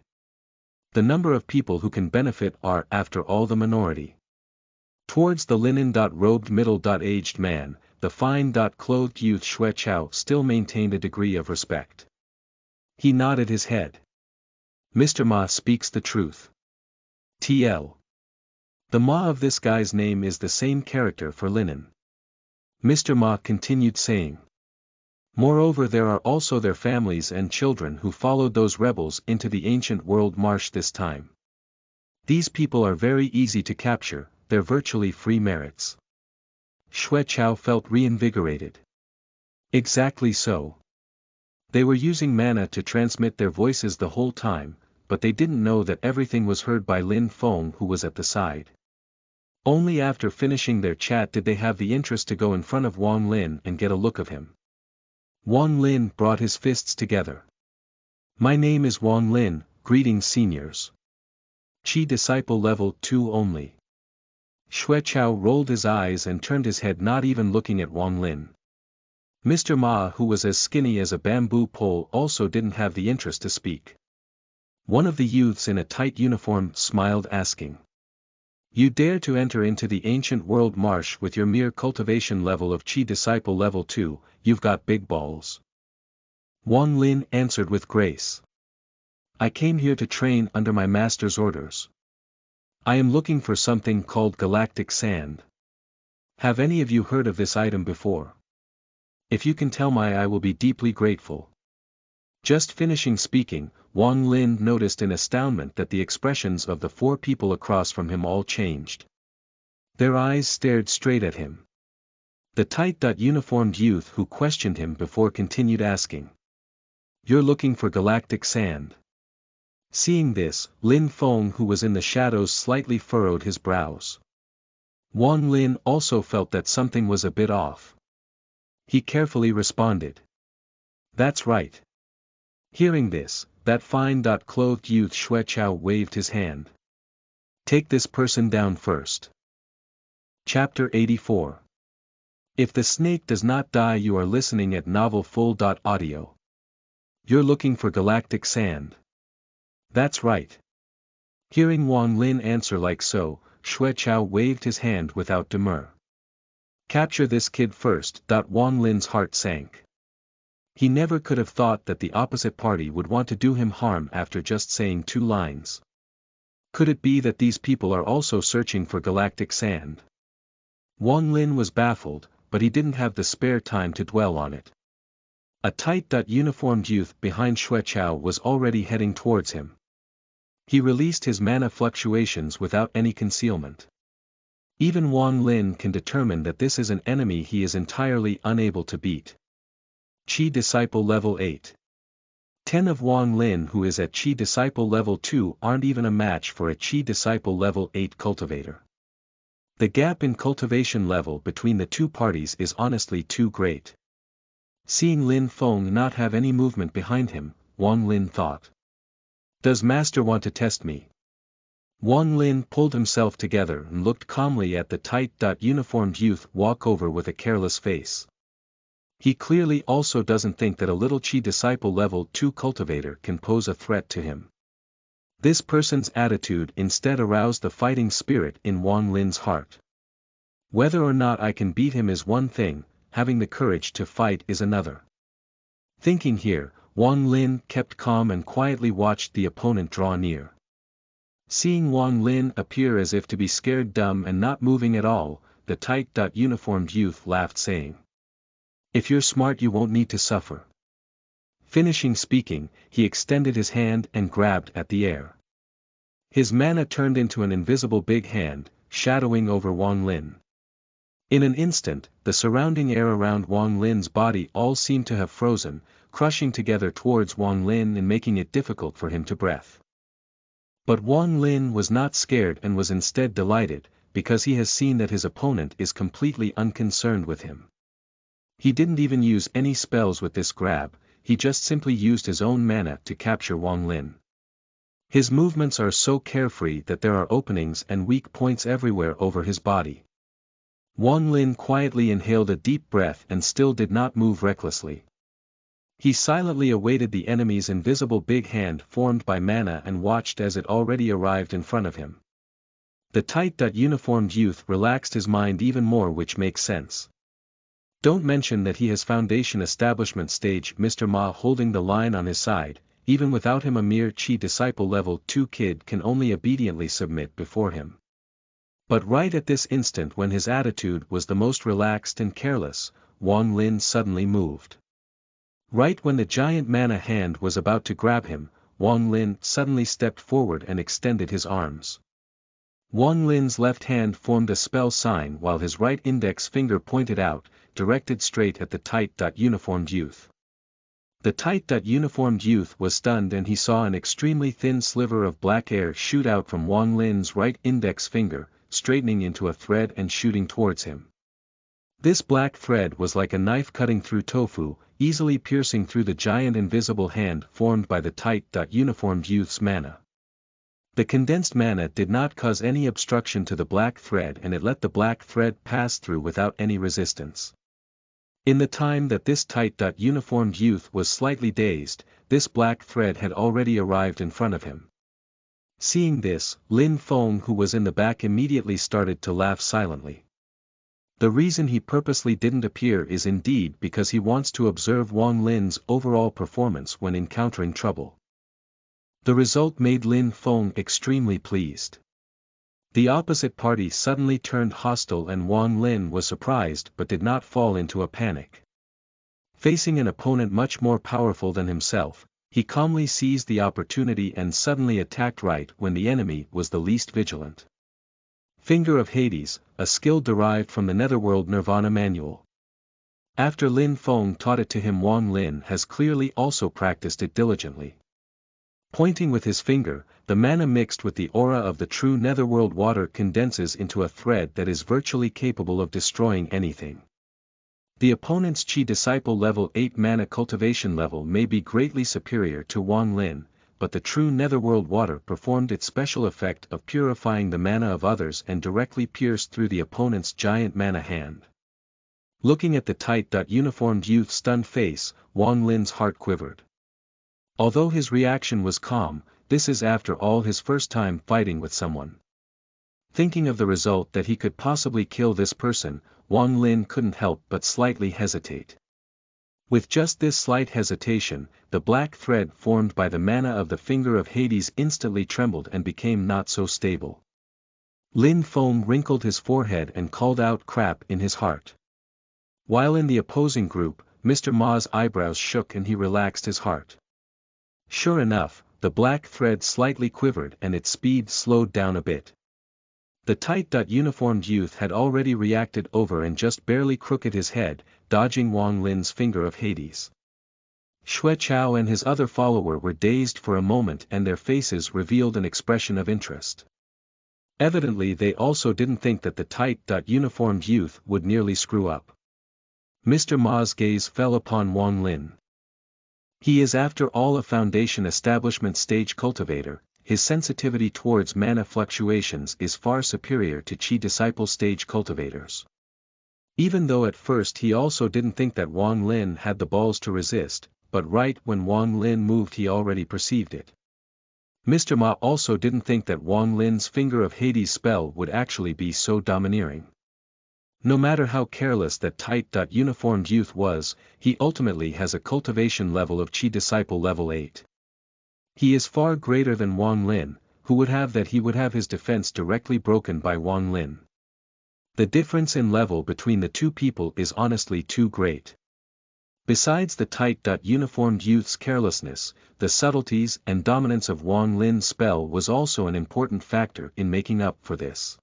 The number of people who can benefit are, after all, the minority. Towards the linen-robed middle-aged man, the fine-clothed youth Xue Chao still maintained a degree of respect. He nodded his head. Mr. Ma speaks the truth. TL. The Ma of this guy's name is the same character for linen. Mr. Ma continued saying. Moreover, there are also their families and children who followed those rebels into the ancient world marsh this time. These people are very easy to capture, they're virtually free merits. Xue Chao felt reinvigorated. Exactly so. They were using mana to transmit their voices the whole time, but they didn't know that everything was heard by Lin Feng, who was at the side. Only after finishing their chat did they have the interest to go in front of Wang Lin and get a look of him. Wang Lin brought his fists together. My name is Wang Lin, greetings seniors. Qi disciple level 2 only. Xue Chao rolled his eyes and turned his head, not even looking at Wang Lin. Mr. Ma, who was as skinny as a bamboo pole, also didn't have the interest to speak. One of the youths in a tight uniform smiled, asking. You dare to enter into the ancient world marsh with your mere cultivation level of Qi disciple level 2, you've got big balls. Wang Lin answered with grace. I came here to train under my master's orders. I am looking for something called galactic sand. Have any of you heard of this item before? If you can tell me, I will be deeply grateful. Just finishing speaking, Wang Lin noticed in astoundment that the expressions of the 4 people across from him all changed. Their eyes stared straight at him. The tight-uniformed youth who questioned him before continued asking. You're looking for galactic sand. Seeing this, Lin Feng, who was in the shadows, slightly furrowed his brows. Wang Lin also felt that something was a bit off. He carefully responded. That's right. Hearing this, that fine-clothed youth Xue Chao waved his hand. Take this person down first. Chapter 84. If the snake does not die. You are listening at novelfull.audio. You're looking for galactic sand. That's right. Hearing Wang Lin answer like so, Xue Chao waved his hand without demur. Capture this kid first. Wang Lin's heart sank. He never could have thought that the opposite party would want to do him harm after just saying 2 lines. Could it be that these people are also searching for galactic sand? Wang Lin was baffled, but he didn't have the spare time to dwell on it. A tight-uniformed youth behind Xue Chao was already heading towards him. He released his mana fluctuations without any concealment. Even Wang Lin can determine that this is an enemy he is entirely unable to beat. Qi disciple level 8. 10 of Wang Lin, who is at Qi disciple level 2, aren't even a match for a Qi disciple level 8 cultivator. The gap in cultivation level between the 2 parties is honestly too great. Seeing Lin Feng not have any movement behind him, Wang Lin thought. Does Master want to test me? Wang Lin pulled himself together and looked calmly at the tight-uniformed youth walk over with a careless face. He clearly also doesn't think that a little Qi disciple level 2 cultivator can pose a threat to him. This person's attitude instead aroused the fighting spirit in Wang Lin's heart. Whether or not I can beat him is one thing, having the courage to fight is another. Thinking here, Wang Lin kept calm and quietly watched the opponent draw near. Seeing Wang Lin appear as if to be scared dumb and not moving at all, the tight-uniformed youth laughed saying, "If you're smart you won't need to suffer." Finishing speaking, he extended his hand and grabbed at the air. His mana turned into an invisible big hand, shadowing over Wang Lin. In an instant, the surrounding air around Wang Lin's body all seemed to have frozen, crushing together towards Wang Lin and making it difficult for him to breathe. But Wang Lin was not scared and was instead delighted, because he has seen that his opponent is completely unconcerned with him. He didn't even use any spells with this grab, he just simply used his own mana to capture Wang Lin. His movements are so carefree that there are openings and weak points everywhere over his body. Wang Lin quietly inhaled a deep breath and still did not move recklessly. He silently awaited the enemy's invisible big hand formed by mana and watched as it already arrived in front of him. The tight-uniformed youth relaxed his mind even more, which makes sense. Don't mention that he has foundation establishment stage Mr. Ma holding the line on his side, even without him a mere Chi disciple level 2 kid can only obediently submit before him. But right at this instant when his attitude was the most relaxed and careless, Wang Lin suddenly moved. Right when the giant mana hand was about to grab him, Wang Lin suddenly stepped forward and extended his arms. Wang Lin's left hand formed a spell sign while his right index finger pointed out, directed straight at the tight-uniformed youth. The tight-uniformed youth was stunned and he saw an extremely thin sliver of black air shoot out from Wang Lin's right index finger, straightening into a thread and shooting towards him. This black thread was like a knife cutting through tofu, easily piercing through the giant invisible hand formed by the tight-uniformed youth's mana. The condensed mana did not cause any obstruction to the black thread and it let the black thread pass through without any resistance. In the time that this tight-uniformed youth was slightly dazed, this black thread had already arrived in front of him. Seeing this, Lin Feng who was in the back immediately started to laugh silently. The reason he purposely didn't appear is indeed because he wants to observe Wang Lin's overall performance when encountering trouble. The result made Lin Feng extremely pleased. The opposite party suddenly turned hostile and Wang Lin was surprised but did not fall into a panic. Facing an opponent much more powerful than himself, he calmly seized the opportunity and suddenly attacked right when the enemy was the least vigilant. Finger of Hades, a skill derived from the Netherworld Nirvana manual. After Lin Feng taught it to him, Wang Lin has clearly also practiced it diligently. Pointing with his finger, the mana mixed with the aura of the true Netherworld water condenses into a thread that is virtually capable of destroying anything. The opponent's Chi disciple level 8 mana cultivation level may be greatly superior to Wang Lin, but the true Netherworld water performed its special effect of purifying the mana of others and directly pierced through the opponent's giant mana hand. Looking at the tight-uniformed youth's stunned face, Wang Lin's heart quivered. Although his reaction was calm, this is after all his first time fighting with someone. Thinking of the result that he could possibly kill this person, Wang Lin couldn't help but slightly hesitate. With just this slight hesitation, the black thread formed by the mana of the finger of Hades instantly trembled and became not so stable. Lin Feng wrinkled his forehead and called out crap in his heart. While in the opposing group, Mr. Ma's eyebrows shook and he relaxed his heart. Sure enough, the black thread slightly quivered and its speed slowed down a bit. The tight-uniformed youth had already reacted over and just barely crooked his head, dodging Wang Lin's finger of Hades. Xue Chao and his other follower were dazed for a moment and their faces revealed an expression of interest. Evidently they also didn't think that the tight-uniformed youth would nearly screw up. Mr. Ma's gaze fell upon Wang Lin. He is after all a foundation establishment stage cultivator. His sensitivity towards mana fluctuations is far superior to Chi disciple stage cultivators. Even though at first he also didn't think that Wang Lin had the balls to resist, but right when Wang Lin moved he already perceived it. Mr. Ma also didn't think that Wang Lin's finger of Hades spell would actually be so domineering. No matter how careless that tight-uniformed youth was, he ultimately has a cultivation level of Chi disciple level 8. He is far greater than Wang Lin, who would have that he would have his defense directly broken by Wang Lin. The difference in level between the two people is honestly too great. Besides the tight-uniformed youth's carelessness, the subtleties and dominance of Wang Lin's spell was also an important factor in making up for this.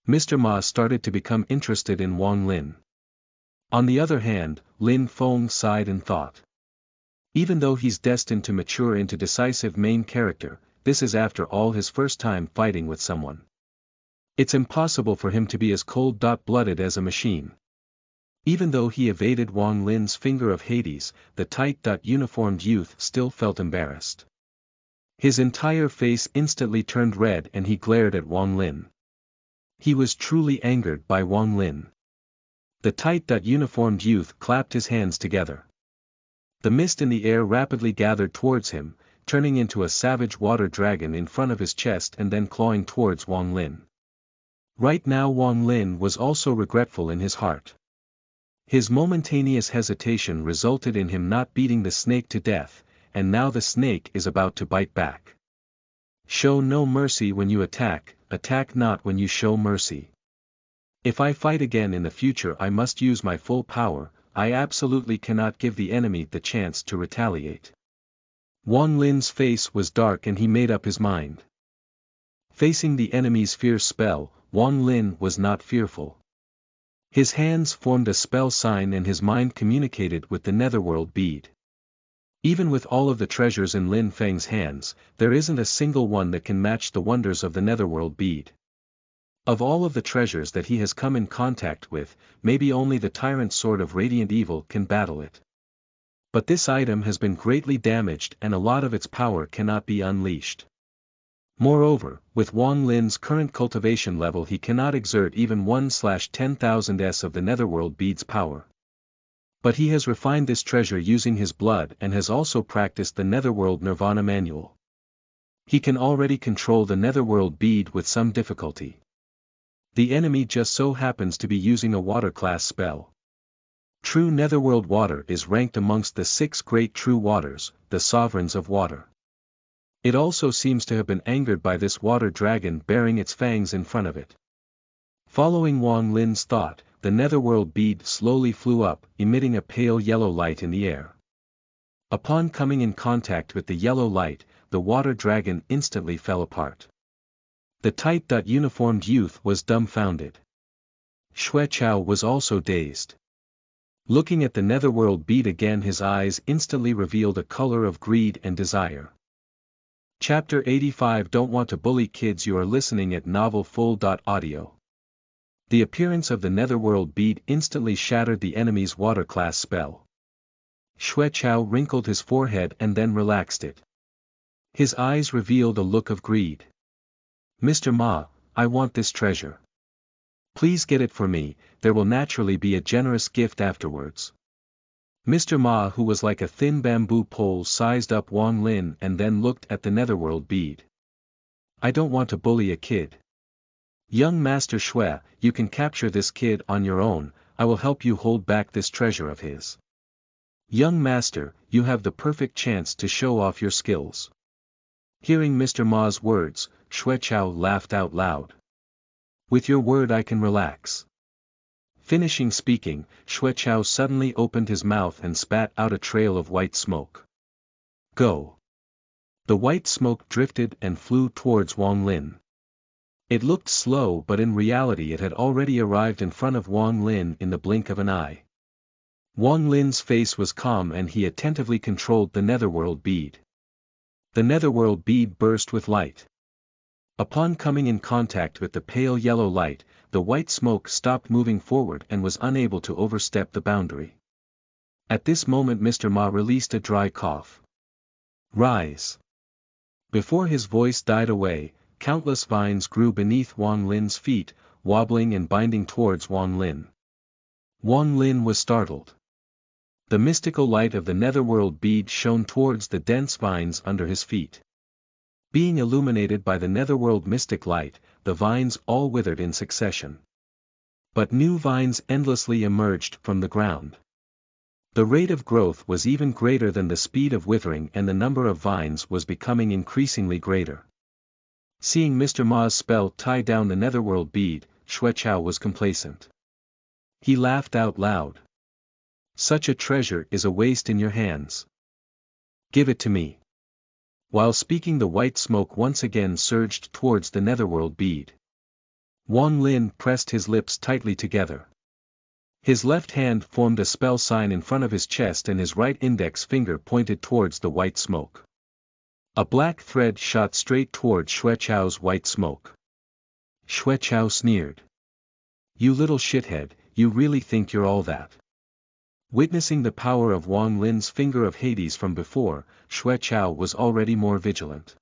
Mr. Ma started to become interested in Wang Lin. On the other hand, Lin Feng sighed and thought. Even though he's destined to mature into decisive main character, this is after all his first time fighting with someone. It's impossible for him to be as cold-blooded as a machine. Even though he evaded Wang Lin's finger of Hades, the tight-uniformed youth still felt embarrassed. His entire face instantly turned red and he glared at Wang Lin. He was truly angered by Wang Lin. The tight-uniformed youth clapped his hands together. The mist in the air rapidly gathered towards him, turning into a savage water dragon in front of his chest and then clawing towards Wang Lin. Right now Wang Lin was also regretful in his heart. His momentaneous hesitation resulted in him not beating the snake to death, and now the snake is about to bite back. Show no mercy when you attack not when you show mercy. If I fight again in the future I must use my full power, I absolutely cannot give the enemy the chance to retaliate. Wang Lin's face was dark and he made up his mind. Facing the enemy's fierce spell, Wang Lin was not fearful. His hands formed a spell sign and his mind communicated with the netherworld bead. Even with all of the treasures in Lin Feng's hands, there isn't a single one that can match the wonders of the netherworld bead. Of all of the treasures that he has come in contact with, maybe only the tyrant sword of radiant evil can battle it. But this item has been greatly damaged and a lot of its power cannot be unleashed. Moreover, with Wang Lin's current cultivation level he cannot exert even 1/10,000s of the netherworld bead's power. But he has refined this treasure using his blood and has also practiced the netherworld nirvana manual. He can already control the netherworld bead with some difficulty. The enemy just so happens to be using a water class spell. True netherworld water is ranked amongst the 6 great true waters, the sovereigns of water. It also seems to have been angered by this water dragon bearing its fangs in front of it. Following Wang Lin's thought, the netherworld bead slowly flew up, emitting a pale yellow light in the air. Upon coming in contact with the yellow light, the water dragon instantly fell apart. The tight-uniformed youth was dumbfounded. Xuechao was also dazed. Looking at the netherworld bead again his eyes instantly revealed a color of greed and desire. Chapter 85 Don't want to bully kids. You are listening at novelfull.audio. The appearance of the netherworld bead instantly shattered the enemy's water class spell. Xuechao wrinkled his forehead and then relaxed it. His eyes revealed a look of greed. Mr. Ma, I want this treasure. Please get it for me, there will naturally be a generous gift afterwards. Mr. Ma, who was like a thin bamboo pole, sized up Wang Lin and then looked at the netherworld bead. I don't want to bully a kid. Young Master Xue, you can capture this kid on your own, I will help you hold back this treasure of his. Young Master, you have the perfect chance to show off your skills. Hearing Mr. Ma's words, Xuechao laughed out loud. With your word I can relax. Finishing speaking, Xuechao suddenly opened his mouth and spat out a trail of white smoke. Go! The white smoke drifted and flew towards Wang Lin. It looked slow but in reality it had already arrived in front of Wang Lin in the blink of an eye. Wang Lin's face was calm and he attentively controlled the netherworld bead. The netherworld bead burst with light. Upon coming in contact with the pale yellow light, the white smoke stopped moving forward and was unable to overstep the boundary. At this moment Mr. Ma released a dry cough. Rise! Before his voice died away, countless vines grew beneath Wang Lin's feet, wobbling and binding towards Wang Lin. Wang Lin was startled. The mystical light of the netherworld bead shone towards the dense vines under his feet. Being illuminated by the netherworld mystic light, the vines all withered in succession. But new vines endlessly emerged from the ground. The rate of growth was even greater than the speed of withering and the number of vines was becoming increasingly greater. Seeing Mr. Ma's spell tie down the netherworld bead, Xuechao was complacent. He laughed out loud. Such a treasure is a waste in your hands. Give it to me. While speaking, the white smoke once again surged towards the netherworld bead. Wang Lin pressed his lips tightly together. His left hand formed a spell sign in front of his chest and his right index finger pointed towards the white smoke. A black thread shot straight towards Xuechao's white smoke. Xuechao sneered. You little shithead, you really think you're all that? Witnessing the power of Wang Lin's finger of Hades from before, Xuechao was already more vigilant.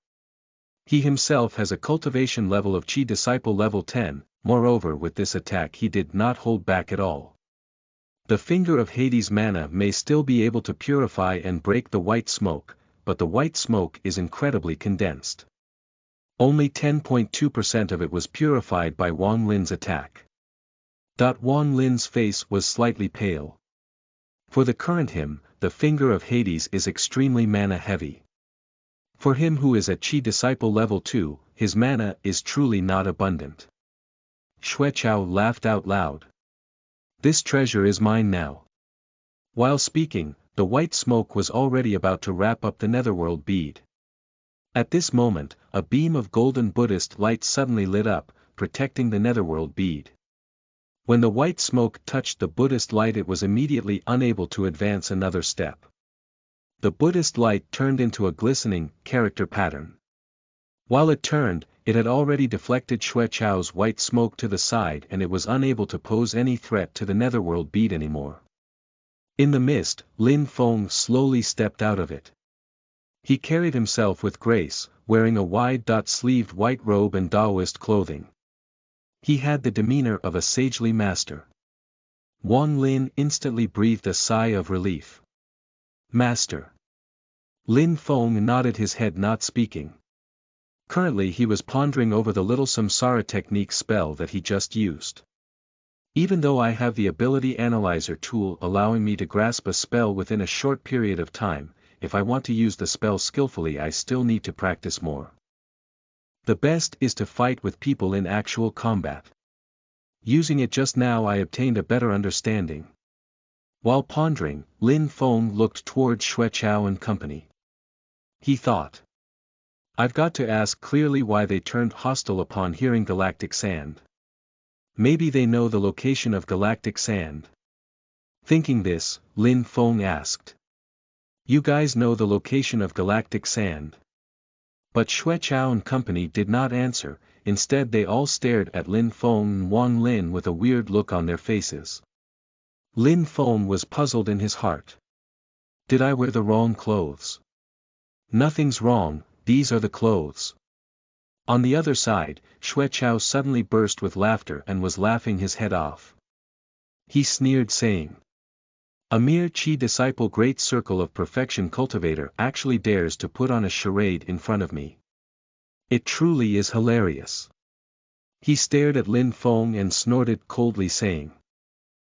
He himself has a cultivation level of Qi Disciple level 10, moreover with this attack he did not hold back at all. The finger of Hades mana may still be able to purify and break the white smoke, but the white smoke is incredibly condensed. Only 10.2% of it was purified by Wang Lin's attack. Wang Lin's face was slightly pale. For the current him, the finger of Hades is extremely mana heavy. For him who is at Qi Disciple level 2, his mana is truly not abundant. Xuechao laughed out loud. This treasure is mine now. While speaking, the white smoke was already about to wrap up the netherworld bead. At this moment, a beam of golden Buddhist light suddenly lit up, protecting the netherworld bead. When the white smoke touched the Buddhist light, it was immediately unable to advance another step. The Buddhist light turned into a glistening, character pattern. While it turned, it had already deflected Xuechao's white smoke to the side and it was unable to pose any threat to the netherworld bead anymore. In the mist, Lin Feng slowly stepped out of it. He carried himself with grace, wearing a wide-sleeved white robe and Taoist clothing. He had the demeanor of a sagely master. Wang Lin instantly breathed a sigh of relief. Master. Lin Feng nodded his head, not speaking. Currently he was pondering over the little samsara technique spell that he just used. Even though I have the ability analyzer tool allowing me to grasp a spell within a short period of time, if I want to use the spell skillfully I still need to practice more. The best is to fight with people in actual combat. Using it just now I obtained a better understanding. While pondering, Lin Feng looked towards Xuechao and company. He thought. I've got to ask clearly why they turned hostile upon hearing galactic sand. Maybe they know the location of galactic sand. Thinking this, Lin Feng asked. You guys know the location of galactic sand? But Xuechao and company did not answer, instead they all stared at Lin Feng and Wang Lin with a weird look on their faces. Lin Feng was puzzled in his heart. Did I wear the wrong clothes? Nothing's wrong, these are the clothes. On the other side, Xuechao suddenly burst with laughter and was laughing his head off. He sneered saying. A mere Qi disciple great circle of perfection cultivator actually dares to put on a charade in front of me. It truly is hilarious. He stared at Lin Feng and snorted coldly saying.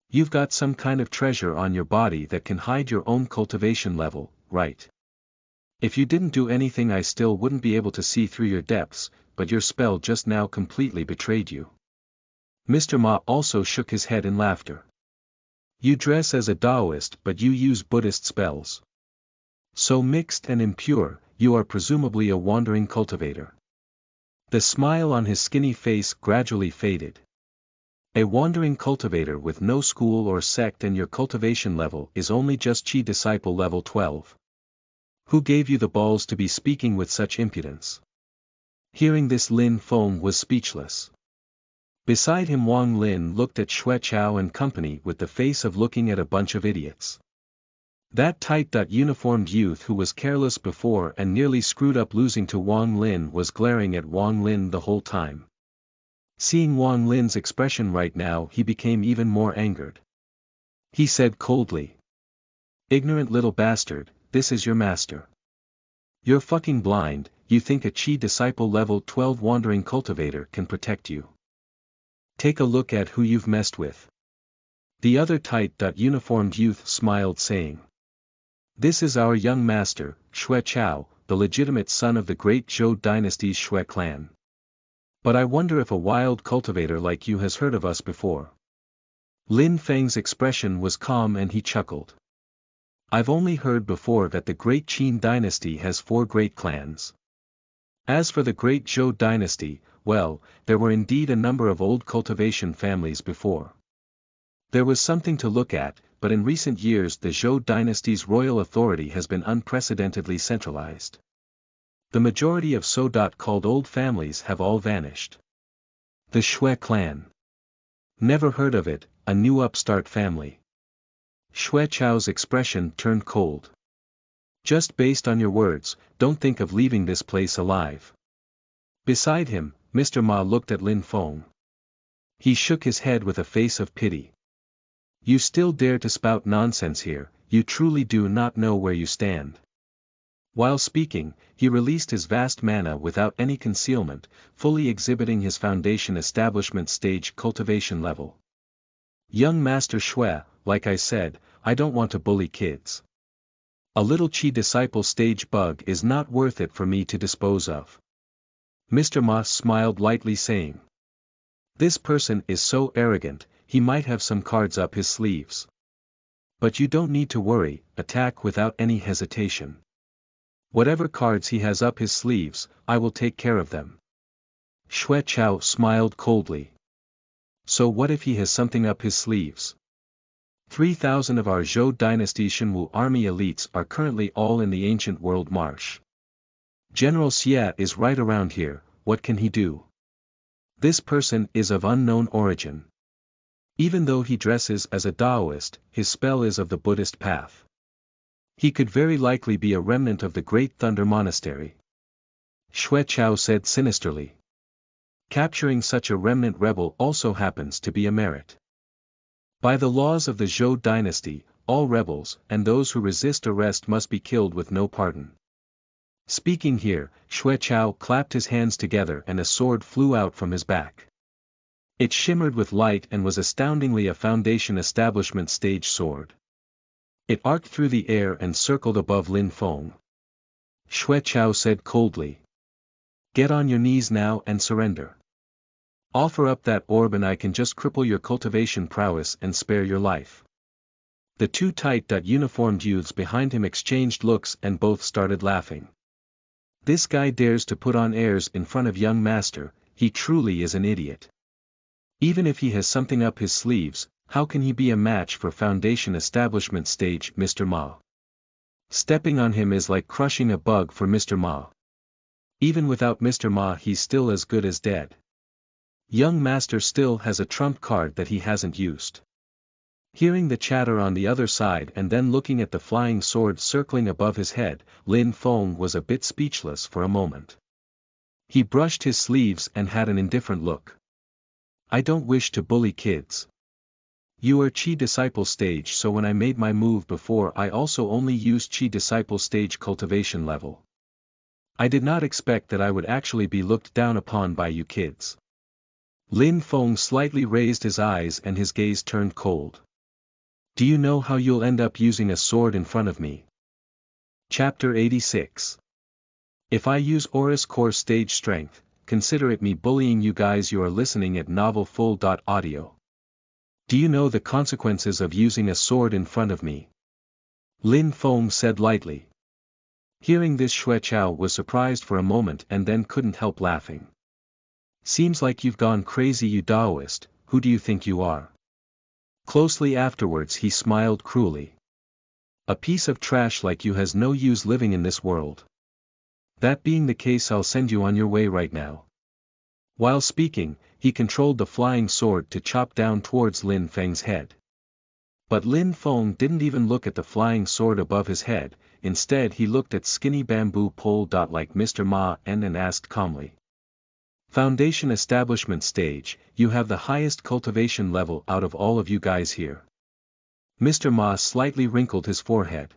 You've got some kind of treasure on your body that can hide your own cultivation level, right? If you didn't do anything I still wouldn't be able to see through your depths, but your spell just now completely betrayed you. Mr. Ma also shook his head in laughter. You dress as a Taoist but you use Buddhist spells. So mixed and impure, you are presumably a wandering cultivator. The smile on his skinny face gradually faded. A wandering cultivator with no school or sect and your cultivation level is only just Qi Disciple level 12. Who gave you the balls to be speaking with such impudence? Hearing this Lin Feng was speechless. Beside him Wang Lin looked at Xuechao and company with the face of looking at a bunch of idiots. That tight-uniformed youth who was careless before and nearly screwed up losing to Wang Lin was glaring at Wang Lin the whole time. Seeing Wang Lin's expression right now he became even more angered. He said coldly. Ignorant little bastard, this is your master. You're fucking blind, you think a Qi Disciple level 12 wandering cultivator can protect you. Take a look at who you've messed with. The other tight-uniformed youth smiled saying. This is our young master, Xuechao, the legitimate son of the great Zhou dynasty's Xue clan. But I wonder if a wild cultivator like you has heard of us before. Lin Feng's expression was calm and he chuckled. I've only heard before that the great Qin dynasty has 4 great clans. As for the great Zhou dynasty, well, there were indeed a number of old cultivation families before. There was something to look at, but in recent years the Zhou dynasty's royal authority has been unprecedentedly centralized. The majority of so-called old families have all vanished. The Xue clan. Never heard of it, a new upstart family. Xue Chao's expression turned cold. Just based on your words, don't think of leaving this place alive. Beside him, Mr. Ma looked at Lin Feng. He shook his head with a face of pity. You still dare to spout nonsense here, you truly do not know where you stand. While speaking, he released his vast mana without any concealment, fully exhibiting his foundation establishment stage cultivation level. Young Master Xue, like I said, I don't want to bully kids. A little Qi disciple stage bug is not worth it for me to dispose of. Mr. Ma smiled lightly saying. This person is so arrogant, he might have some cards up his sleeves. But you don't need to worry, attack without any hesitation. Whatever cards he has up his sleeves, I will take care of them. Xue Chao smiled coldly. So what if he has something up his sleeves? 3,000 of our Zhou dynasty Shenwu army elites are currently all in the ancient world marsh. General Xie is right around here, what can he do? This person is of unknown origin. Even though he dresses as a Taoist, his spell is of the Buddhist path. He could very likely be a remnant of the Great Thunder Monastery. Xue Chao said sinisterly. Capturing such a remnant rebel also happens to be a merit. By the laws of the Zhou dynasty, all rebels and those who resist arrest must be killed with no pardon. Speaking here, Xue Chao clapped his hands together and a sword flew out from his back. It shimmered with light and was astoundingly a foundation establishment stage sword. It arced through the air and circled above Lin Feng. Xue Chao said coldly. Get on your knees now and surrender. Offer up that orb and I can just cripple your cultivation prowess and spare your life. The 2 tight-uniformed youths behind him exchanged looks and both started laughing. This guy dares to put on airs in front of young master, he truly is an idiot. Even if he has something up his sleeves, how can he be a match for foundation establishment stage Mr. Ma? Stepping on him is like crushing a bug for Mr. Ma. Even without Mr. Ma he's still as good as dead. Young master still has a trump card that he hasn't used. Hearing the chatter on the other side and then looking at the flying sword circling above his head, Lin Feng was a bit speechless for a moment. He brushed his sleeves and had an indifferent look. I don't wish to bully kids. You are Qi disciple stage, so when I made my move before I also only used Qi disciple stage cultivation level. I did not expect that I would actually be looked down upon by you kids. Lin Feng slightly raised his eyes and his gaze turned cold. Do you know how you'll end up using a sword in front of me? Chapter 86. If I use Aura's core stage strength, consider it me bullying you guys. You are listening at novelfull.audio. Do you know the consequences of using a sword in front of me? Lin Feng said lightly. Hearing this, Xue Chao was surprised for a moment and then couldn't help laughing. Seems like you've gone crazy, you Taoist, who do you think you are? Closely afterwards he smiled cruelly. A piece of trash like you has no use living in this world. That being the case, I'll send you on your way right now. While speaking, he controlled the flying sword to chop down towards Lin Feng's head. But Lin Feng didn't even look at the flying sword above his head, instead he looked at skinny bamboo pole like Mr. Ma and asked calmly. Foundation establishment stage, you have the highest cultivation level out of all of you guys here. Mr. Ma slightly wrinkled his forehead.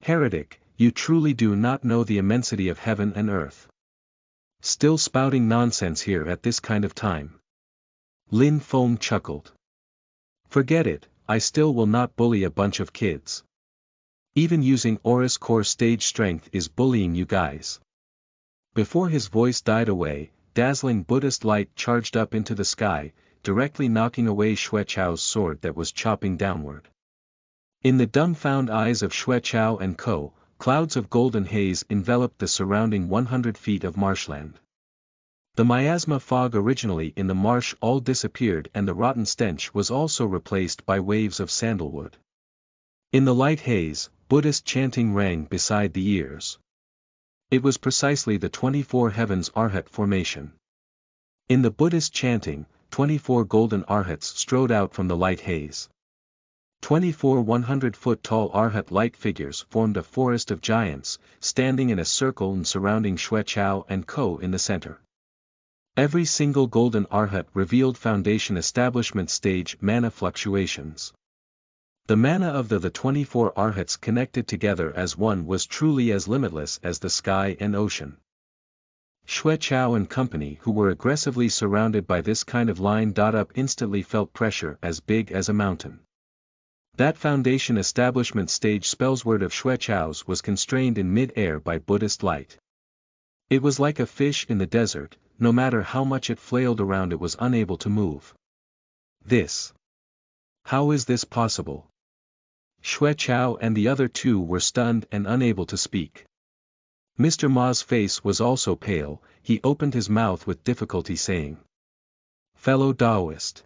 Heretic, you truly do not know the immensity of heaven and earth. Still spouting nonsense here at this kind of time. Lin Feng chuckled. Forget it, I still will not bully a bunch of kids. Even using Aura's core stage strength is bullying you guys. Before his voice died away, dazzling Buddhist light charged up into the sky, directly knocking away Xueqiao's sword that was chopping downward. In the dumbfounded eyes of Xueqiao and Co., clouds of golden haze enveloped the surrounding 100 feet of marshland. The miasma fog originally in the marsh all disappeared and the rotten stench was also replaced by waves of sandalwood. In the light haze, Buddhist chanting rang beside the ears. It was precisely the 24 heavens Arhat formation. In the Buddhist chanting, 24 golden Arhats strode out from the light haze. 24 100-foot-tall Arhat light figures formed a forest of giants, standing in a circle and surrounding Xueqiao and Co. in the center. Every single golden Arhat revealed foundation establishment stage mana fluctuations. The mana of the 24 Arhats connected together as one was truly as limitless as the sky and ocean. Xueqiao and company who were aggressively surrounded by this kind of line-up instantly felt pressure as big as a mountain. That foundation establishment stage spellsword of Xueqiao's was constrained in mid-air by Buddhist light. It was like a fish in the desert, no matter how much it flailed around it was unable to move. How is this possible? Xueqiao and the other two were stunned and unable to speak. Mr. Ma's face was also pale, he opened his mouth with difficulty saying. Fellow Taoist.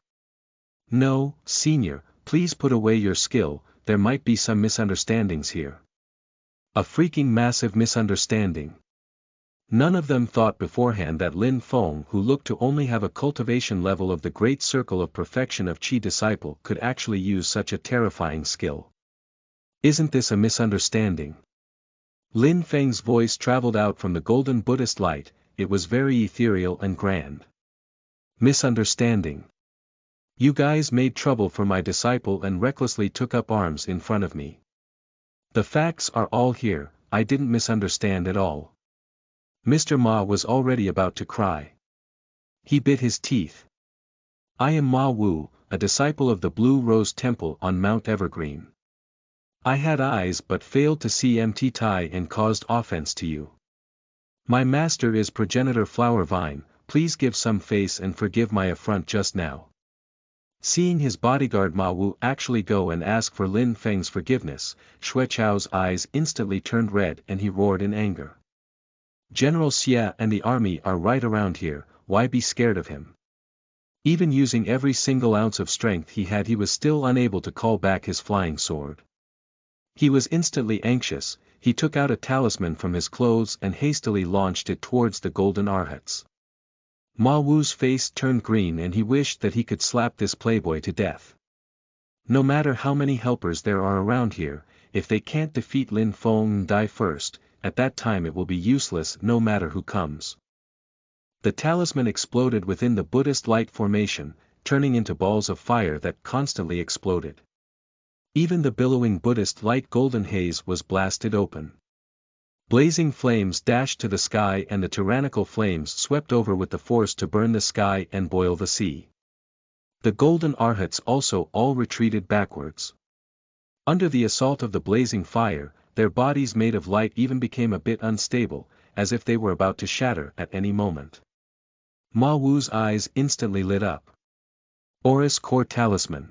No, senior, please put away your skill, there might be some misunderstandings here. A freaking massive misunderstanding. None of them thought beforehand that Lin Feng, who looked to only have a cultivation level of the great circle of perfection of Qi disciple, could actually use such a terrifying skill. Isn't this a misunderstanding? Lin Feng's voice traveled out from the golden Buddhist light, it was very ethereal and grand. Misunderstanding. You guys made trouble for my disciple and recklessly took up arms in front of me. The facts are all here, I didn't misunderstand at all. Mr. Ma was already about to cry. He bit his teeth. I am Ma Wu, a disciple of the Blue Rose Temple on Mount Evergreen. I had eyes but failed to see Mt. Tai and caused offense to you. My master is progenitor Flower Vine, please give some face and forgive my affront just now. Seeing his bodyguard Ma Wu actually go and ask for Lin Feng's forgiveness, Xueqiao's eyes instantly turned red and he roared in anger. General Xie and the army are right around here, why be scared of him? Even using every single ounce of strength he had, he was still unable to call back his flying sword. He was instantly anxious, he took out a talisman from his clothes and hastily launched it towards the golden Arhats. Ma Wu's face turned green and he wished that he could slap this playboy to death. No matter how many helpers there are around here, if they can't defeat Lin Feng and die first, at that time it will be useless no matter who comes. The talisman exploded within the Buddhist light formation, turning into balls of fire that constantly exploded. Even the billowing Buddhist light golden haze was blasted open. Blazing flames dashed to the sky and the tyrannical flames swept over with the force to burn the sky and boil the sea. The golden Arhats also all retreated backwards. Under the assault of the blazing fire, their bodies made of light even became a bit unstable, as if they were about to shatter at any moment. Ma Wu's eyes instantly lit up. Aurous Core Talisman.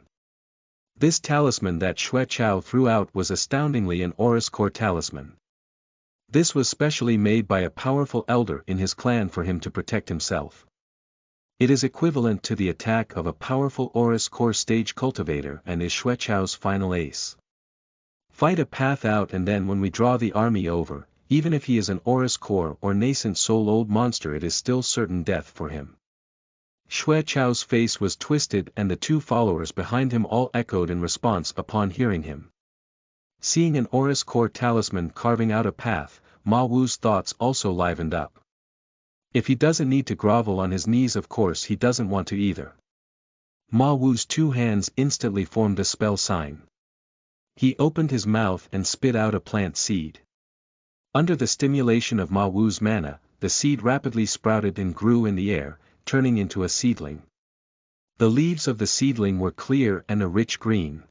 This talisman that Xueqiao threw out was astoundingly an Aurous Core Talisman. This was specially made by a powerful elder in his clan for him to protect himself. It is equivalent to the attack of a powerful Aurous Core stage cultivator and is Xueqiao's final ace. Fight a path out and then when we draw the army over, even if he is an Aurous Core or nascent soul old monster, it is still certain death for him. Xueqiao's face was twisted and the two followers behind him all echoed in response upon hearing him. Seeing an Aurous Core talisman carving out a path, Ma Wu's thoughts also livened up. If he doesn't need to grovel on his knees, of course he doesn't want to either. Ma Wu's two hands instantly formed a spell sign. He opened his mouth and spit out a plant seed. Under the stimulation of Ma Wu's mana, the seed rapidly sprouted and grew in the air, turning into a seedling. The leaves of the seedling were clear and a rich green.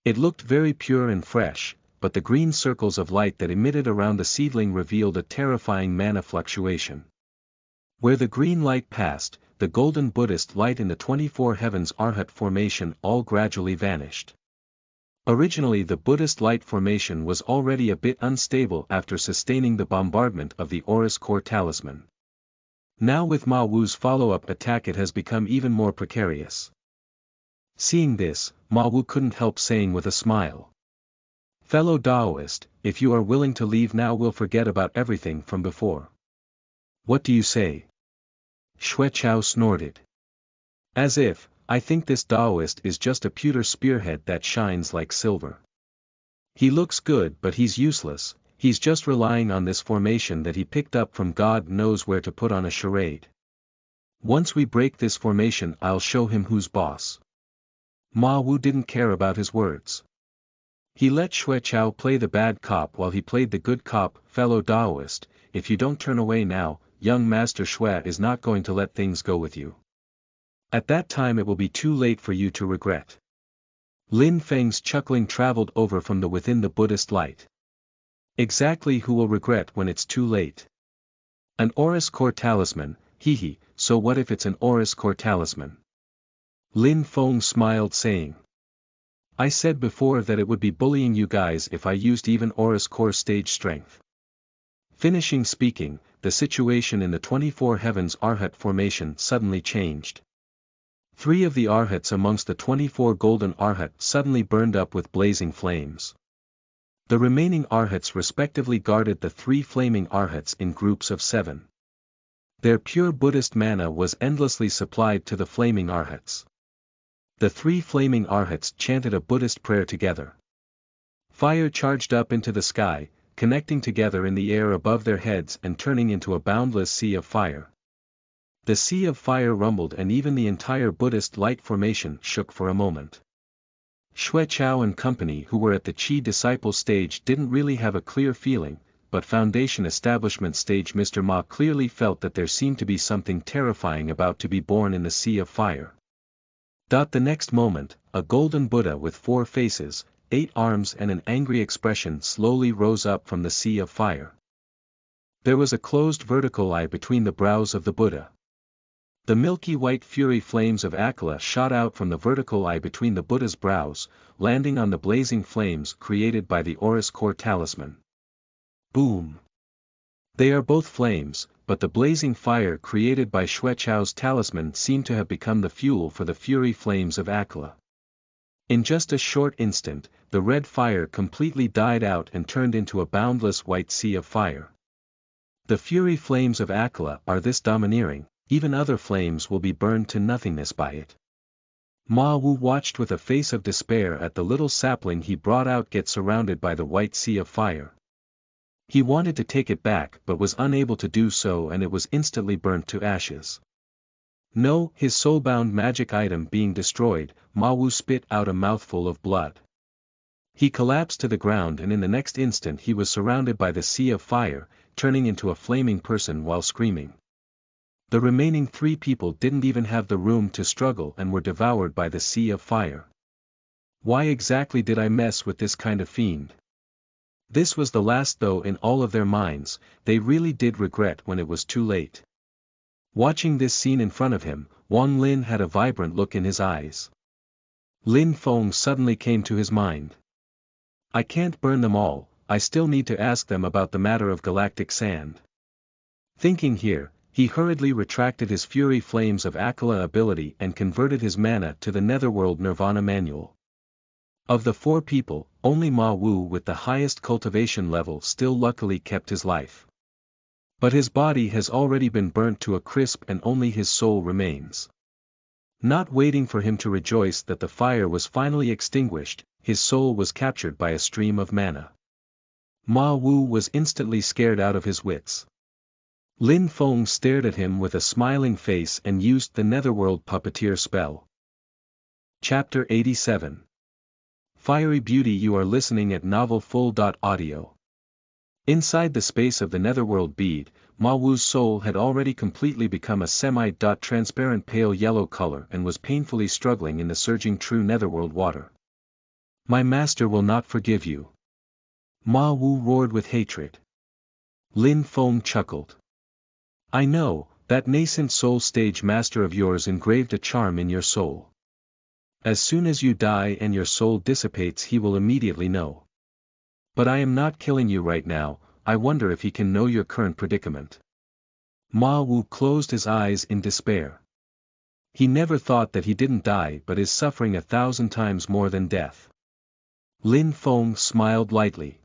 It looked very pure and fresh, but the green circles of light that emitted around the seedling revealed a terrifying mana fluctuation. Where the green light passed, the golden Buddhist light in the 24 heavens Arhat formation all gradually vanished. Originally the Buddhist light formation was already a bit unstable after sustaining the bombardment of the Oris core talisman. Now with Ma Wu's follow-up attack it has become even more precarious. Seeing this, Ma Wu couldn't help saying with a smile. Fellow Daoist, if you are willing to leave now we'll forget about everything from before. What do you say? Xue Chao snorted. As if, I think this Daoist is just a pewter spearhead that shines like silver. He looks good but he's useless, he's just relying on this formation that he picked up from God knows where to put on a charade. Once we break this formation I'll show him who's boss. Ma Wu didn't care about his words. He let Xue Chao play the bad cop while he played the good cop. Fellow Daoist, if you don't turn away now, young Master Xue is not going to let things go with you. At that time it will be too late for you to regret. Lin Feng's chuckling traveled over from within the Buddhist light. Exactly who will regret when it's too late? An Oris core talisman, hee, so what if it's an Oris core talisman? Lin Feng smiled saying. I said before that it would be bullying you guys if I used even Oris core stage strength. Finishing speaking, the situation in the 24 heavens Arhat formation suddenly changed. 3 of the Arhats amongst the 24 golden Arhat suddenly burned up with blazing flames. The remaining Arhats respectively guarded the 3 flaming Arhats in groups of 7. Their pure Buddhist mana was endlessly supplied to the flaming Arhats. The 3 flaming Arhats chanted a Buddhist prayer together. Fire charged up into the sky, connecting together in the air above their heads and turning into a boundless sea of fire. The sea of fire rumbled and even the entire Buddhist light formation shook for a moment. Xue Chao and company who were at the Qi disciple stage didn't really have a clear feeling, but foundation establishment stage Mr. Ma clearly felt that there seemed to be something terrifying about to be born in the sea of fire. The next moment, a golden Buddha with 4 faces, 8 arms and an angry expression slowly rose up from the sea of fire. There was a closed vertical eye between the brows of the Buddha. The milky white fury flames of Akala shot out from the vertical eye between the Buddha's brows, landing on the blazing flames created by the Oris core talisman. Boom! They are both flames, but the blazing fire created by Xue Chao's talisman seemed to have become the fuel for the fury flames of Akala. In just a short instant, the red fire completely died out and turned into a boundless white sea of fire. The fury flames of Akala are this domineering, even other flames will be burned to nothingness by it. Ma Wu watched with a face of despair at the little sapling he brought out get surrounded by the white sea of fire. He wanted to take it back but was unable to do so and it was instantly burnt to ashes. No, his soulbound magic item being destroyed, Ma Wu spit out a mouthful of blood. He collapsed to the ground and in the next instant he was surrounded by the sea of fire, turning into a flaming person while screaming. The remaining 3 people didn't even have the room to struggle and were devoured by the sea of fire. Why exactly did I mess with this kind of fiend? This was the last though in all of their minds, they really did regret when it was too late. Watching this scene in front of him, Wang Lin had a vibrant look in his eyes. Lin Feng suddenly came to his mind. I can't burn them all, I still need to ask them about the matter of galactic sand. Thinking here, he hurriedly retracted his fury flames of Akala ability and converted his mana to the Netherworld Nirvana manual. Of the 4 people, only Ma Wu with the highest cultivation level still luckily kept his life. But his body has already been burnt to a crisp and only his soul remains. Not waiting for him to rejoice that the fire was finally extinguished, his soul was captured by a stream of mana. Ma Wu was instantly scared out of his wits. Lin Feng stared at him with a smiling face and used the Netherworld Puppeteer spell. Chapter 87. Fiery Beauty. You are listening at novelfull.audio. Inside the space of the Netherworld bead, Ma Wu's soul had already completely become a semi-transparent pale yellow color and was painfully struggling in the surging true Netherworld water. My master will not forgive you. Ma Wu roared with hatred. Lin Feng chuckled. I know, That nascent soul stage master of yours engraved a charm in your soul. As soon as you die and your soul dissipates, he will immediately know. But I am not killing you right now. I wonder if he can know your current predicament. Ma Wu closed his eyes in despair. He never thought that he didn't die but is suffering 1,000 times more than death. Lin Feng smiled lightly.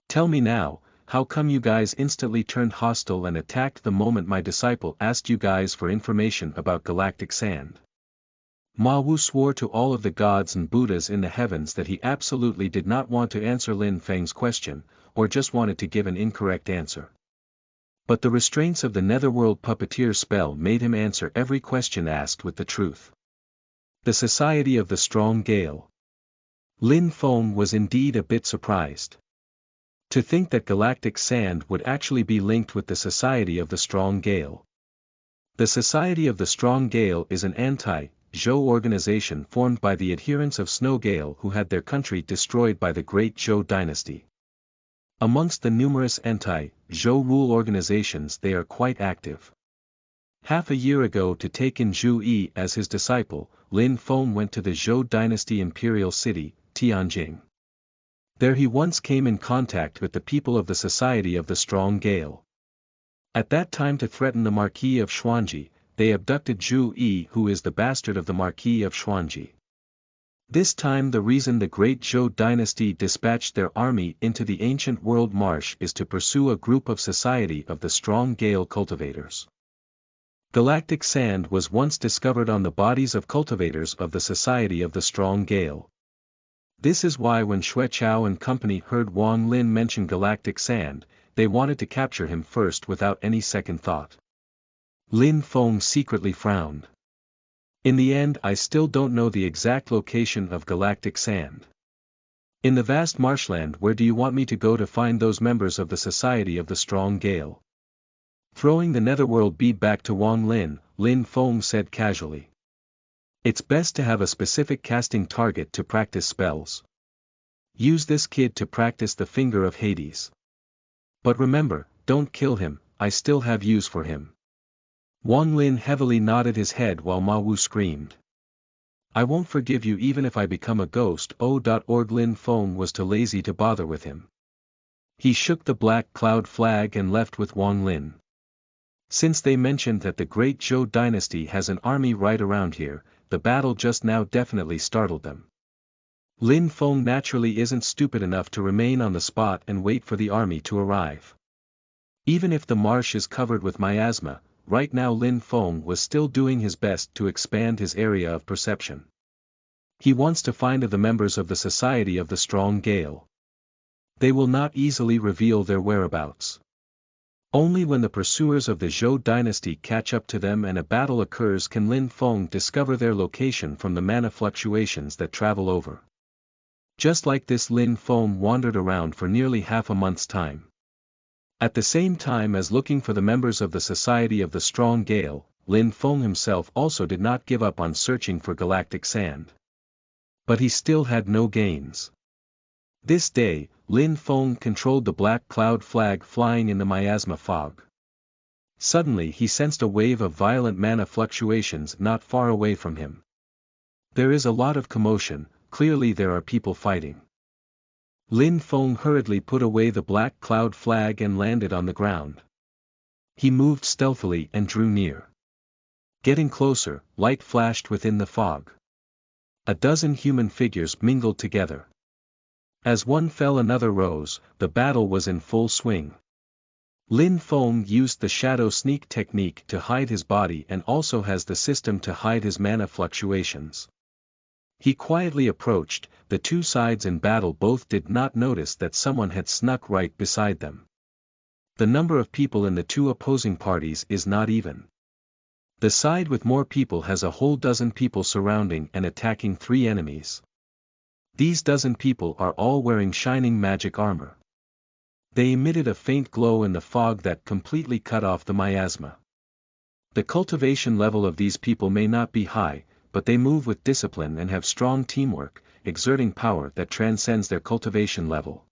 Tell me now, how come you guys instantly turned hostile and attacked the moment my disciple asked you guys for information about galactic sand? Ma Wu swore to all of the gods and Buddhas in the heavens that he absolutely did not want to answer Lin Feng's question, or just wanted to give an incorrect answer. But the restraints of the netherworld puppeteer spell made him answer every question asked with the truth. The Society of the Strong Gale. Lin Feng was indeed a bit surprised. To think that galactic sand would actually be linked with the Society of the Strong Gale. The Society of the Strong Gale is an anti-Zhou organization formed by the adherents of Snow Gale who had their country destroyed by the Great Zhou dynasty. Amongst the numerous anti-Zhou rule organizations they are quite active. Half a year ago, to take in Zhu Yi as his disciple, Lin Feng went to the Zhou dynasty imperial city, Tianjing. There he once came in contact with the people of the Society of the Strong Gale. At that time, to threaten the Marquis of Xuanji, they abducted Zhu Yi, who is the bastard of the Marquis of Xuanji. This time the reason the Great Zhou dynasty dispatched their army into the ancient world marsh is to pursue a group of Society of the Strong Gale cultivators. Galactic sand was once discovered on the bodies of cultivators of the Society of the Strong Gale. This is why when Xue Chao and company heard Wang Lin mention galactic sand, they wanted to capture him first without any second thought. Lin Feng secretly frowned. In the end, I still don't know the exact location of galactic sand. In the vast marshland, where do you want me to go to find those members of the Society of the Strong Gale? Throwing the netherworld bead back to Wang Lin, Lin Feng said casually. It's best to have a specific casting target to practice spells. Use this kid to practice the finger of Hades. But remember, don't kill him, I still have use for him. Wang Lin heavily nodded his head while Ma Wu screamed. I won't forgive you even if I become a ghost. Lin Feng was too lazy to bother with him. He shook the black cloud flag and left with Wang Lin. Since they mentioned that the Great Zhou dynasty has an army right around here, the battle just now definitely startled them. Lin Feng naturally isn't stupid enough to remain on the spot and wait for the army to arrive. Even if the marsh is covered with miasma, right now Lin Feng was still doing his best to expand his area of perception. He wants to find the members of the Society of the Strong Gale. They will not easily reveal their whereabouts. Only when the pursuers of the Zhou dynasty catch up to them and a battle occurs can Lin Feng discover their location from the mana fluctuations that travel over. Just like this, Lin Feng wandered around for nearly half a month's time. At the same time as looking for the members of the Society of the Strong Gale, Lin Feng himself also did not give up on searching for galactic sand. But he still had no gains. This day, Lin Feng controlled the black cloud flag flying in the miasma fog. Suddenly he sensed a wave of violent mana fluctuations not far away from him. There is a lot of commotion, clearly there are people fighting. Lin Feng hurriedly put away the black cloud flag and landed on the ground. He moved stealthily and drew near. Getting closer, light flashed within the fog. A dozen human figures mingled together. As one fell another rose, the battle was in full swing. Lin Feng used the shadow sneak technique to hide his body and also has the system to hide his mana fluctuations. He quietly approached, the two sides in battle both did not notice that someone had snuck right beside them. The number of people in the two opposing parties is not even. The side with more people has a whole dozen people surrounding and attacking three enemies. These dozen people are all wearing shining magic armor. They emitted a faint glow in the fog that completely cut off the miasma. The cultivation level of these people may not be high, but they move with discipline and have strong teamwork, exerting power that transcends their cultivation level.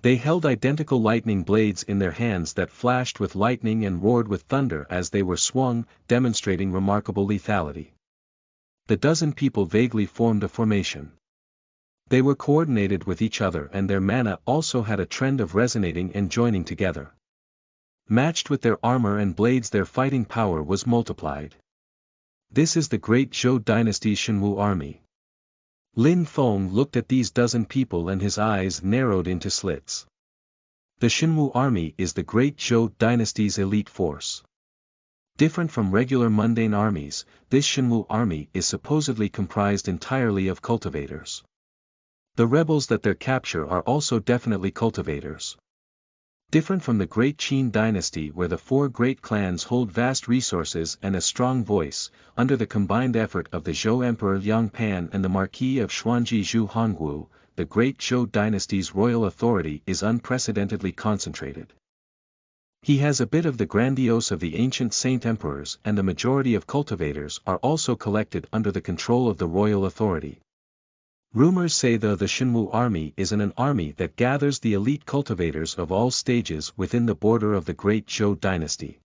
They held identical lightning blades in their hands that flashed with lightning and roared with thunder as they were swung, demonstrating remarkable lethality. The dozen people vaguely formed a formation. They were coordinated with each other, and their mana also had a trend of resonating and joining together. Matched with their armor and blades, their fighting power was multiplied. This is the great Zhou dynasty's Shenwu army. Lin Feng looked at these dozen people and his eyes narrowed into slits. The Shenwu army is the great Zhou dynasty's elite force. Different from regular mundane armies, this Shenwu army is supposedly comprised entirely of cultivators. The rebels that they capture are also definitely cultivators. Different from the great Qin dynasty, where the four great clans hold vast resources and a strong voice, under the combined effort of the Zhou Emperor Yang Pan and the Marquis of Xuanji Zhu Hongwu, the great Zhou dynasty's royal authority is unprecedentedly concentrated. He has a bit of the grandiose of the ancient saint emperors, and the majority of cultivators are also collected under the control of the royal authority. Rumors say the Shenwu army is an army that gathers the elite cultivators of all stages within the border of the great Zhou dynasty.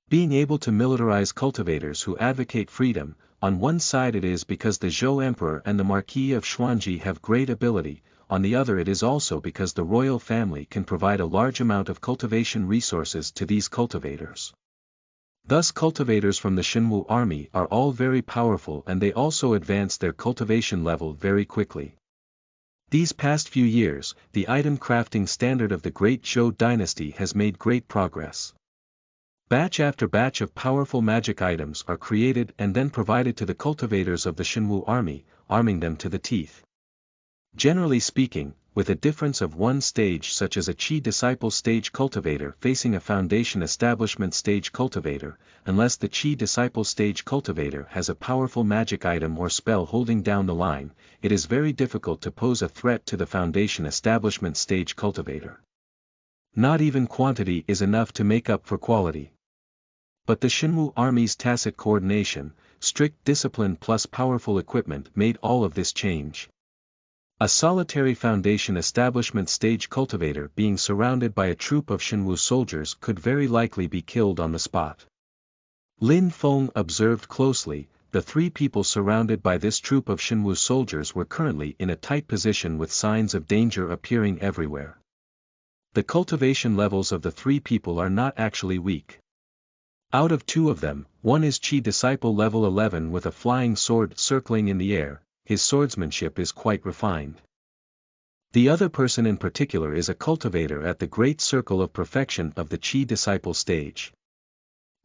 Being able to militarize cultivators who advocate freedom, on one side it is because the Zhou Emperor and the Marquis of Xuanji have great ability, on the other it is also because the royal family can provide a large amount of cultivation resources to these cultivators. Thus cultivators from the Shenwu army are all very powerful, and they also advance their cultivation level very quickly. These past few years, the item crafting standard of the great Zhou dynasty has made great progress. Batch after batch of powerful magic items are created and then provided to the cultivators of the Shenwu army, arming them to the teeth. Generally speaking, with a difference of one stage, such as a Qi disciple stage cultivator facing a foundation establishment stage cultivator, unless the Qi disciple stage cultivator has a powerful magic item or spell holding down the line, it is very difficult to pose a threat to the foundation establishment stage cultivator. Not even quantity is enough to make up for quality. But the Shenwu army's tacit coordination, strict discipline plus powerful equipment made all of this change. A solitary foundation establishment stage cultivator being surrounded by a troop of Shenwu soldiers could very likely be killed on the spot. Lin Feng observed closely, the three people surrounded by this troop of Shenwu soldiers were currently in a tight position with signs of danger appearing everywhere. The cultivation levels of the three people are not actually weak. Out of two of them, one is Qi disciple level 11 with a flying sword circling in the air. His swordsmanship is quite refined. The other person in particular is a cultivator at the great circle of perfection of the Qi disciple stage.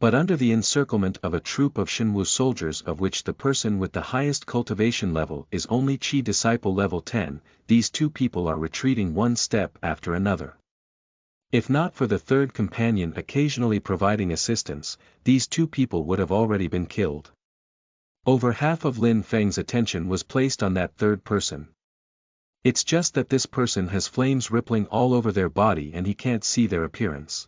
But under the encirclement of a troop of Shenwu soldiers, of which the person with the highest cultivation level is only Qi disciple level 10, these two people are retreating one step after another. If not for the third companion occasionally providing assistance, these two people would have already been killed. Over half of Lin Feng's attention was placed on that third person. It's just that this person has flames rippling all over their body and he can't see their appearance.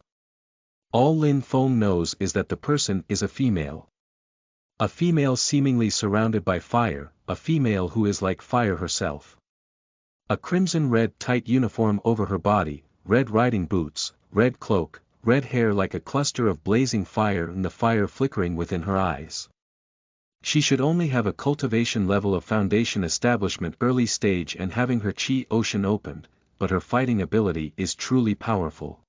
All Lin Feng knows is that the person is a female. A female seemingly surrounded by fire, a female who is like fire herself. A crimson-red tight uniform over her body, red riding boots, red cloak, red hair like a cluster of blazing fire and the fire flickering within her eyes. She should only have a cultivation level of foundation establishment early stage and having her Qi ocean opened, but her fighting ability is truly powerful.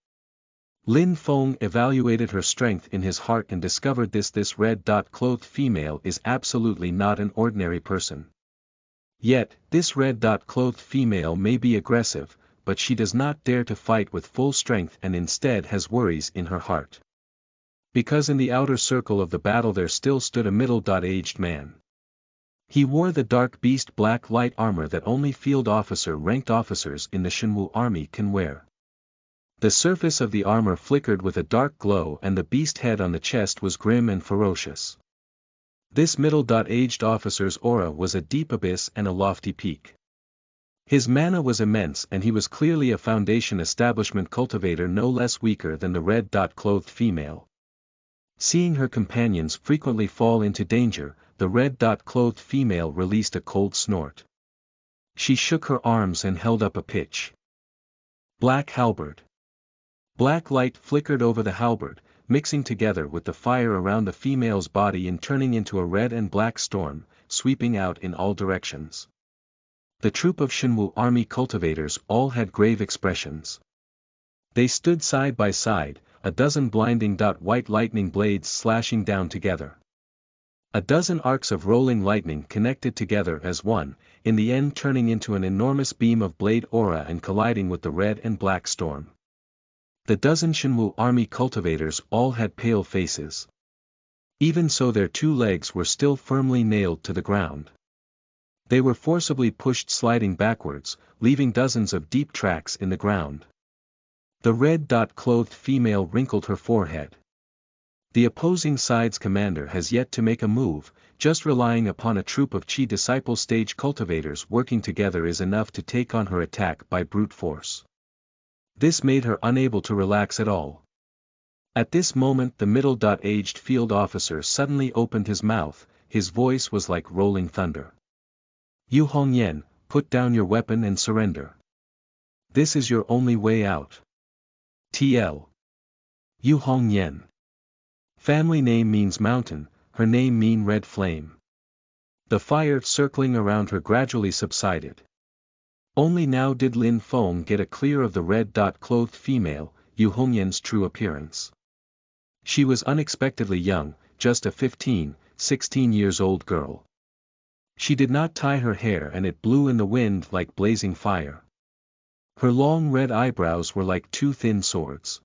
Lin Feng evaluated her strength in his heart and discovered this red-clothed female is absolutely not an ordinary person. Yet, this red-clothed female may be aggressive, but she does not dare to fight with full strength and instead has worries in her heart. Because in the outer circle of the battle there still stood a middle-aged man. He wore the dark beast black light armor that only field officer ranked officers in the Shenwu army can wear. The surface of the armor flickered with a dark glow and the beast head on the chest was grim and ferocious. This middle-aged officer's aura was a deep abyss and a lofty peak. His mana was immense and he was clearly a foundation establishment cultivator no less weaker than the red-clothed female. Seeing her companions frequently fall into danger, the red-clothed female released a cold snort. She shook her arms and held up a pitch. Black halberd. Black light flickered over the halberd, mixing together with the fire around the female's body and turning into a red and black storm, sweeping out in all directions. The troop of Shenwu army cultivators all had grave expressions. They stood side by side, a dozen blinding white lightning blades slashing down together. A dozen arcs of rolling lightning connected together as one, in the end turning into an enormous beam of blade aura and colliding with the red and black storm. The dozen Shenwu army cultivators all had pale faces. Even so, their two legs were still firmly nailed to the ground. They were forcibly pushed sliding backwards, leaving dozens of deep tracks in the ground. The red-clothed female wrinkled her forehead. The opposing side's commander has yet to make a move, just relying upon a troop of Qi disciple stage cultivators working together is enough to take on her attack by brute force. This made her unable to relax at all. At this moment the middle-aged field officer suddenly opened his mouth, his voice was like rolling thunder. Yu Hongyan, put down your weapon and surrender. This is your only way out. TL. Yu Hongyan. Family name means mountain, her name mean red flame. The fire circling around her gradually subsided. Only now did Lin Feng get a clear of the red-clothed female, Yu Hongyan's true appearance. She was unexpectedly young, just a 15, 16 years old girl. She did not tie her hair and it blew in the wind like blazing fire. Her long red eyebrows were like two thin swords.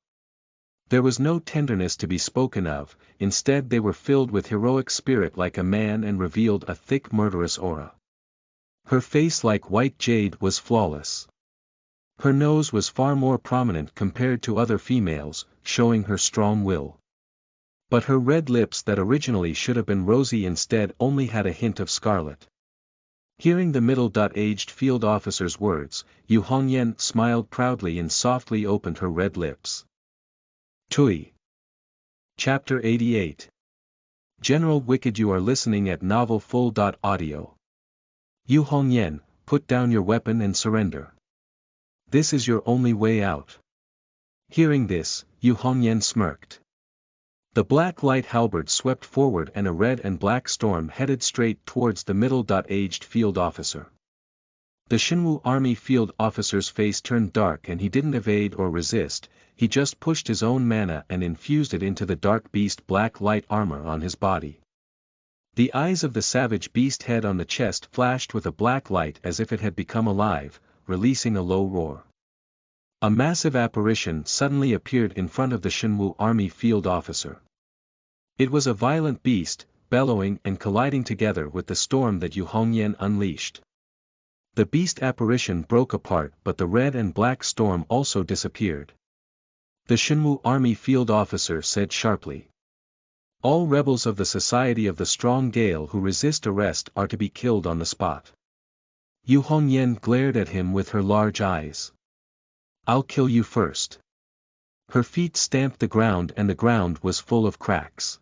There was no tenderness to be spoken of, instead they were filled with heroic spirit like a man and revealed a thick murderous aura. Her face like white jade was flawless. Her nose was far more prominent compared to other females, showing her strong will. But her red lips that originally should have been rosy instead only had a hint of scarlet. Hearing the middle-aged field officer's words, Yu Hongyan smiled proudly and softly opened her red lips. Tui. Chapter 88. General Wicked, you are listening at novelfull.audio. Yu Hongyan, put down your weapon and surrender. This is your only way out. Hearing this, Yu Hongyan smirked. The black light halberd swept forward and a red and black storm headed straight towards the middle-aged field officer. The Shenwu army field officer's face turned dark and he didn't evade or resist, he just pushed his own mana and infused it into the dark beast black light armor on his body. The eyes of the savage beast head on the chest flashed with a black light as if it had become alive, releasing a low roar. A massive apparition suddenly appeared in front of the Shenwu army field officer. It was a violent beast, bellowing and colliding together with the storm that Yu Hongyan unleashed. The beast apparition broke apart but the red and black storm also disappeared. The Shenwu army field officer said sharply. All rebels of the Society of the Strong Gale who resist arrest are to be killed on the spot. Yu Hongyan glared at him with her large eyes. I'll kill you first. Her feet stamped the ground and the ground was full of cracks.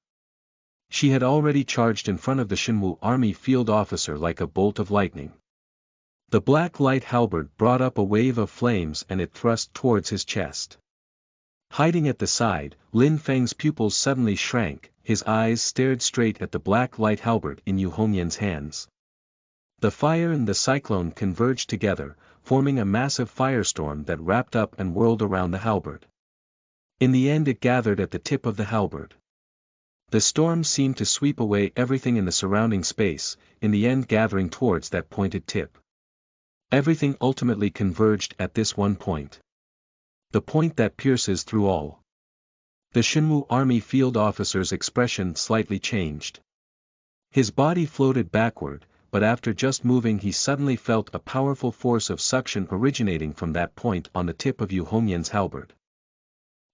She had already charged in front of the Shenwu army field officer like a bolt of lightning. The black light halberd brought up a wave of flames and it thrust towards his chest. Hiding at the side, Lin Feng's pupils suddenly shrank, his eyes stared straight at the black light halberd in Yu Hongyan's hands. The fire and the cyclone converged together, forming a massive firestorm that wrapped up and whirled around the halberd. In the end it gathered at the tip of the halberd. The storm seemed to sweep away everything in the surrounding space, in the end gathering towards that pointed tip. Everything ultimately converged at this one point. The point that pierces through all. The Shenwu army field officer's expression slightly changed. His body floated backward, but after just moving he suddenly felt a powerful force of suction originating from that point on the tip of Yu Hongyan's halberd.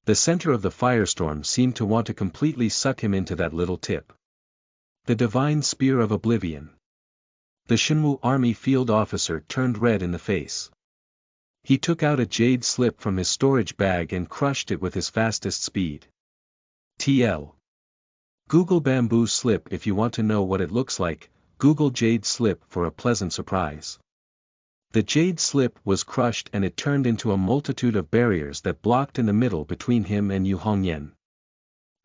The center of the firestorm seemed to want to completely suck him into that little tip. The divine spear of oblivion. The Shenwu army field officer turned red in the face. He took out a jade slip from his storage bag and crushed it with his fastest speed. TL. Google bamboo slip if you want to know what it looks like, Google jade slip for a pleasant surprise. The jade slip was crushed and it turned into a multitude of barriers that blocked in the middle between him and Yu Hongyan.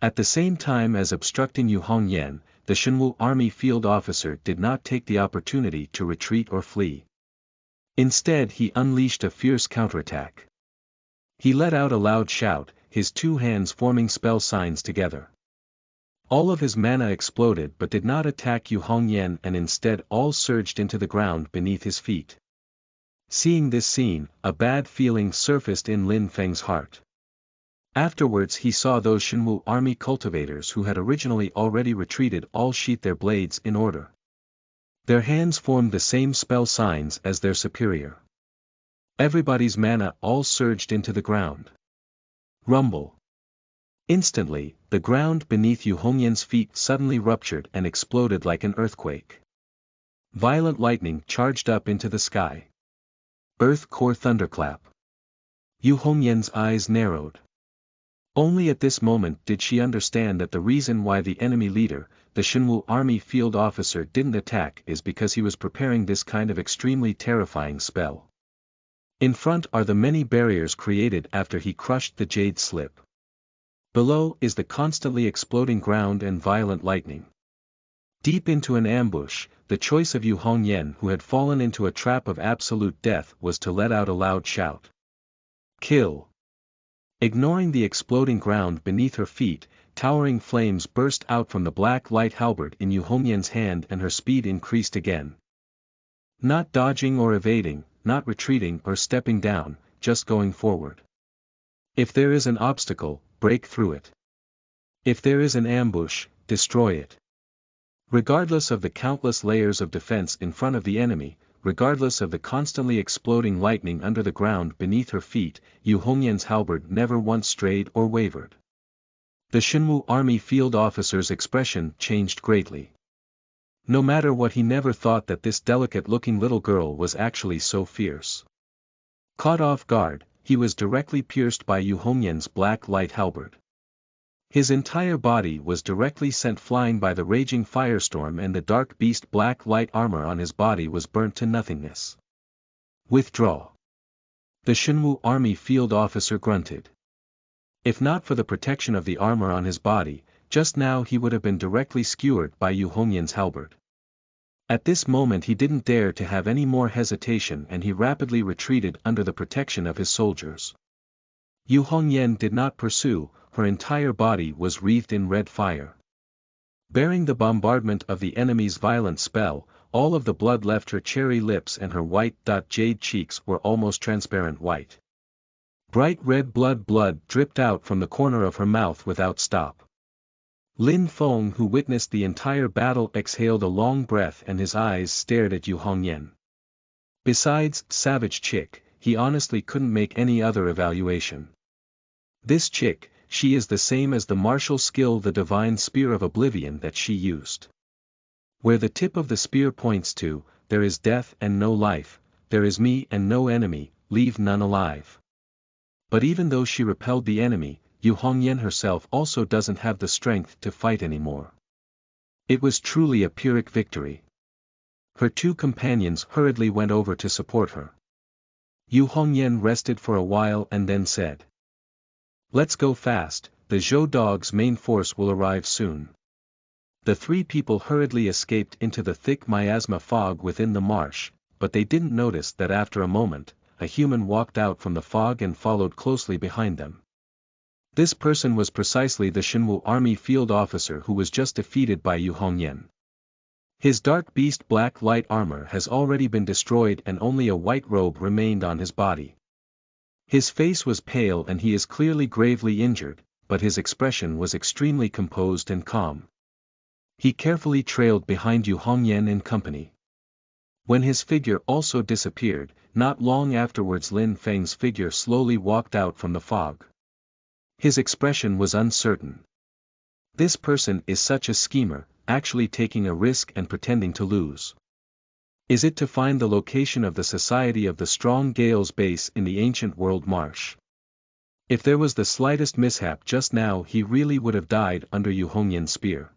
At the same time as obstructing Yu Hongyan, the Shenwu army field officer did not take the opportunity to retreat or flee. Instead he unleashed a fierce counterattack. He let out a loud shout, his two hands forming spell signs together. All of his mana exploded but did not attack Yu Hongyan, and instead all surged into the ground beneath his feet. Seeing this scene, a bad feeling surfaced in Lin Feng's heart. Afterwards he saw those Shenwu army cultivators who had originally already retreated all sheath their blades in order. Their hands formed the same spell signs as their superior. Everybody's mana all surged into the ground. Rumble. Instantly, the ground beneath Yu Hongyan's feet suddenly ruptured and exploded like an earthquake. Violent lightning charged up into the sky. Earth core thunderclap. Yu Hongyan's eyes narrowed. Only at this moment did she understand that the reason why the enemy leader, the Shenwu army field officer, didn't attack is because he was preparing this kind of extremely terrifying spell. In front are the many barriers created after he crushed the jade slip. Below is the constantly exploding ground and violent lightning. Deep into an ambush, the choice of Yu Hongyan, who had fallen into a trap of absolute death, was to let out a loud shout. Kill! Ignoring the exploding ground beneath her feet, towering flames burst out from the black light halberd in Yu Hongyan's hand, and her speed increased again. Not dodging or evading, not retreating or stepping down, just going forward. If there is an obstacle, break through it. If there is an ambush, destroy it. Regardless of the countless layers of defense in front of the enemy, regardless of the constantly exploding lightning under the ground beneath her feet, Yu Hongyan's halberd never once strayed or wavered. The Shenwu army field officer's expression changed greatly. No matter what, he never thought that this delicate-looking little girl was actually so fierce. Caught off guard, he was directly pierced by Yu Hongyan's black light halberd. His entire body was directly sent flying by the raging firestorm, and the dark beast black light armor on his body was burnt to nothingness. Withdraw. The Shenwu army field officer grunted. If not for the protection of the armor on his body, just now he would have been directly skewered by Yu Hongyan's halberd. At this moment he didn't dare to have any more hesitation, and he rapidly retreated under the protection of his soldiers. Yu Hongyan did not pursue, her entire body was wreathed in red fire. Bearing the bombardment of the enemy's violent spell, all of the blood left her cherry lips, and her white jade cheeks were almost transparent white. Bright red blood dripped out from the corner of her mouth without stop. Lin Feng, who witnessed the entire battle, exhaled a long breath, and his eyes stared at Yu Hongyan. Besides savage chick, he honestly couldn't make any other evaluation. This chick, she is the same as the martial skill, the divine spear of oblivion that she used. Where the tip of the spear points to, there is death and no life, there is me and no enemy, leave none alive. But even though she repelled the enemy, Yu Hongyan herself also doesn't have the strength to fight anymore. It was truly a Pyrrhic victory. Her two companions hurriedly went over to support her. Yu Hongyan rested for a while and then said, "Let's go fast, the Zhou dog's main force will arrive soon." The three people hurriedly escaped into the thick miasma fog within the marsh, but they didn't notice that after a moment, a human walked out from the fog and followed closely behind them. This person was precisely the Shenwu army field officer who was just defeated by Yu Hongyan. His dark beast black light armor has already been destroyed, and only a white robe remained on his body. His face was pale and he is clearly gravely injured, but his expression was extremely composed and calm. He carefully trailed behind Yu Hongyan and company. When his figure also disappeared, not long afterwards Lin Feng's figure slowly walked out from the fog. His expression was uncertain. This person is such a schemer, actually taking a risk and pretending to lose. Is it to find the location of the Society of the Strong Gale's base in the ancient world marsh? If there was the slightest mishap just now, he really would have died under Yu Hongyan's spear.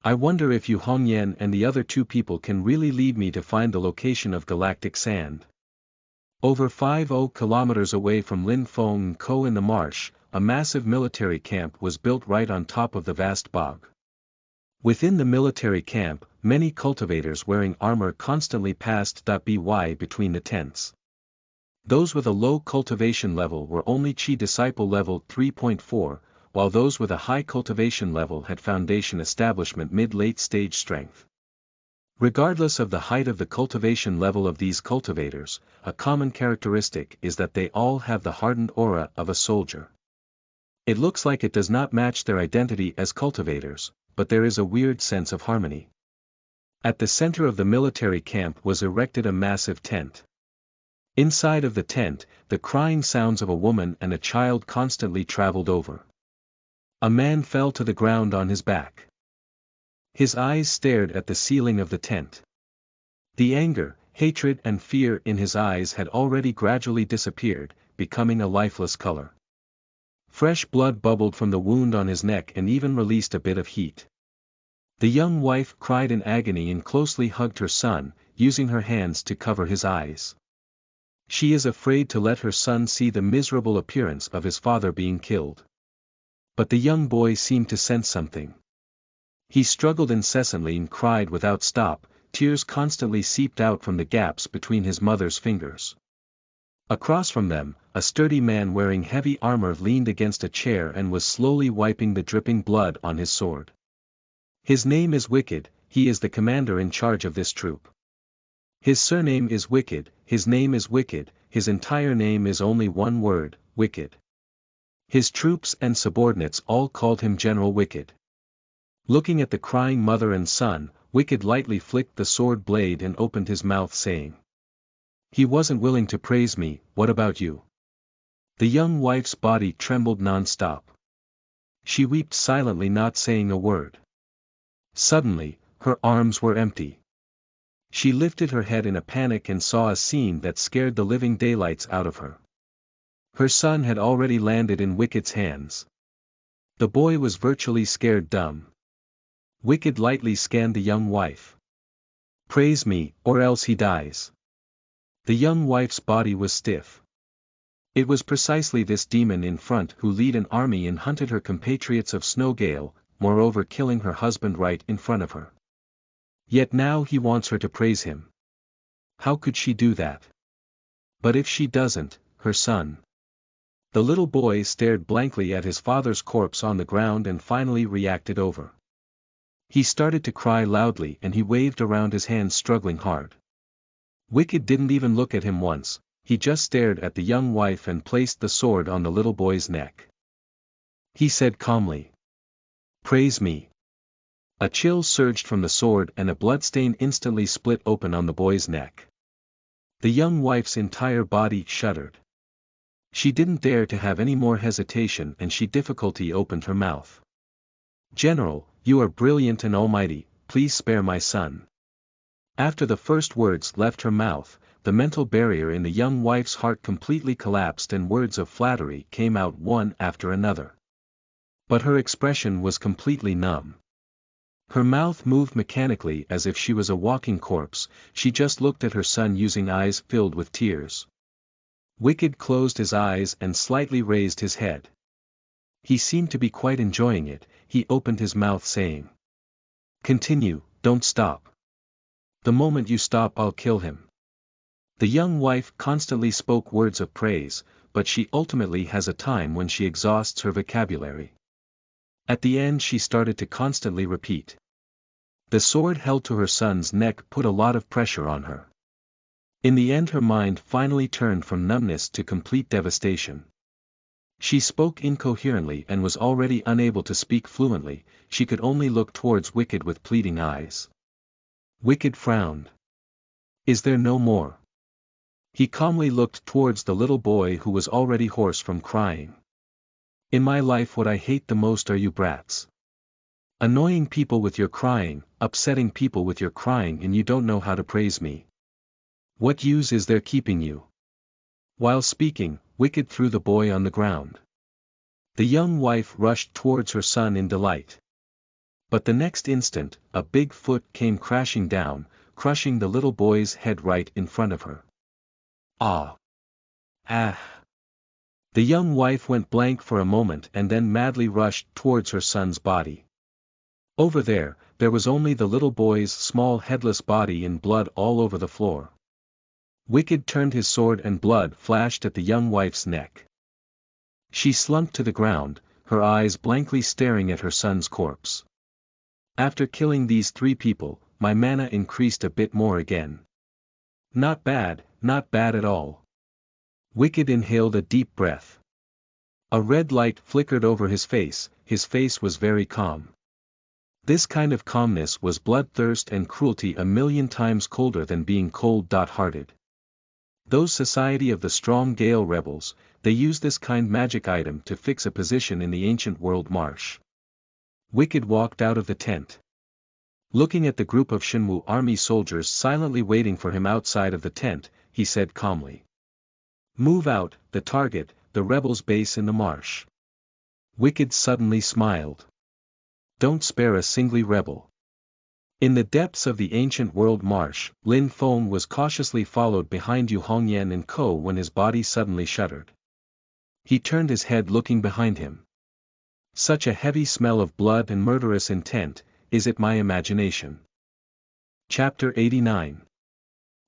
I wonder if Yu Hongyan and the other two people can really lead me to find the location of galactic sand. Over 50 kilometers away from Lin Phong Co in the marsh, a massive military camp was built right on top of the vast bog. Within the military camp, many cultivators wearing armor constantly passed by between the tents. Those with a low cultivation level were only Chi Disciple level 3.4, while those with a high cultivation level had foundation establishment mid-late stage strength. Regardless of the height of the cultivation level of these cultivators, a common characteristic is that they all have the hardened aura of a soldier. It looks like it does not match their identity as cultivators, but there is a weird sense of harmony. At the center of the military camp was erected a massive tent. Inside of the tent, the crying sounds of a woman and a child constantly traveled over. A man fell to the ground on his back. His eyes stared at the ceiling of the tent. The anger, hatred and fear in his eyes had already gradually disappeared, becoming a lifeless color. Fresh blood bubbled from the wound on his neck and even released a bit of heat. The young wife cried in agony and closely hugged her son, using her hands to cover his eyes. She is afraid to let her son see the miserable appearance of his father being killed. But the young boy seemed to sense something. He struggled incessantly and cried without stop, tears constantly seeped out from the gaps between his mother's fingers. Across from them, a sturdy man wearing heavy armor leaned against a chair and was slowly wiping the dripping blood on his sword. His name is Wicked, he is the commander in charge of this troop. His surname is Wicked, his name is Wicked, his entire name is only one word, Wicked. His troops and subordinates all called him General Wicked. Looking at the crying mother and son, Wicked lightly flicked the sword blade and opened his mouth saying, "He wasn't willing to praise me, what about you?" The young wife's body trembled non-stop. She wept silently, not saying a word. Suddenly, her arms were empty. She lifted her head in a panic and saw a scene that scared the living daylights out of her. Her son had already landed in Wicked's hands. The boy was virtually scared dumb. Wicked lightly scanned the young wife. "Praise me, or else he dies." The young wife's body was stiff. It was precisely this demon in front who led an army and hunted her compatriots of Snowgale, moreover killing her husband right in front of her. Yet now he wants her to praise him. How could she do that? But if she doesn't, her son. The little boy stared blankly at his father's corpse on the ground and finally reacted over. He started to cry loudly and he waved around his hands, struggling hard. Wicked didn't even look at him once, he just stared at the young wife and placed the sword on the little boy's neck. He said calmly, "Praise me." A chill surged from the sword and a bloodstain instantly split open on the boy's neck. The young wife's entire body shuddered. She didn't dare to have any more hesitation and she difficultly opened her mouth. "General, you are brilliant and almighty, please spare my son." After the first words left her mouth, the mental barrier in the young wife's heart completely collapsed and words of flattery came out one after another. But her expression was completely numb. Her mouth moved mechanically as if she was a walking corpse, she just looked at her son using eyes filled with tears. Wicked closed his eyes and slightly raised his head. He seemed to be quite enjoying it, he opened his mouth saying, "Continue, don't stop. The moment you stop I'll kill him." The young wife constantly spoke words of praise, but she ultimately has a time when she exhausts her vocabulary. At the end she started to constantly repeat. The sword held to her son's neck put a lot of pressure on her. In the end her mind finally turned from numbness to complete devastation. She spoke incoherently and was already unable to speak fluently, she could only look towards Wicked with pleading eyes. Wicked frowned. "Is there no more?" He calmly looked towards the little boy who was already hoarse from crying. "In my life what I hate the most are you brats. Annoying people with your crying, upsetting people with your crying, and you don't know how to praise me. What use is there keeping you?" While speaking, Wicked threw the boy on the ground. The young wife rushed towards her son in delight. But the next instant, a big foot came crashing down, crushing the little boy's head right in front of her. "Ah!" Ah! The young wife went blank for a moment and then madly rushed towards her son's body. Over there was only the little boy's small headless body in blood all over the floor. Wicked turned his sword and blood flashed at the young wife's neck. She slunk to the ground, her eyes blankly staring at her son's corpse. After killing these 3 people, my mana increased a bit more again. Not bad at all. Wicked inhaled a deep breath. A red light flickered over his face was very calm. This kind of calmness was bloodthirst and cruelty a million times colder than being cold-hearted. Those Society of the Strong Gale rebels, they use this kind magic item to fix a position in the ancient world marsh. Wicked walked out of the tent. Looking at the group of Shenwu army soldiers silently waiting for him outside of the tent, he said calmly. Move out, the target, the rebels' base in the marsh. Wicked suddenly smiled. Don't spare a single rebel. In the depths of the ancient world marsh, Lin Feng was cautiously followed behind Yu Hongyan and Co when his body suddenly shuddered. He turned his head looking behind him. Such a heavy smell of blood and murderous intent, is it my imagination? Chapter 89.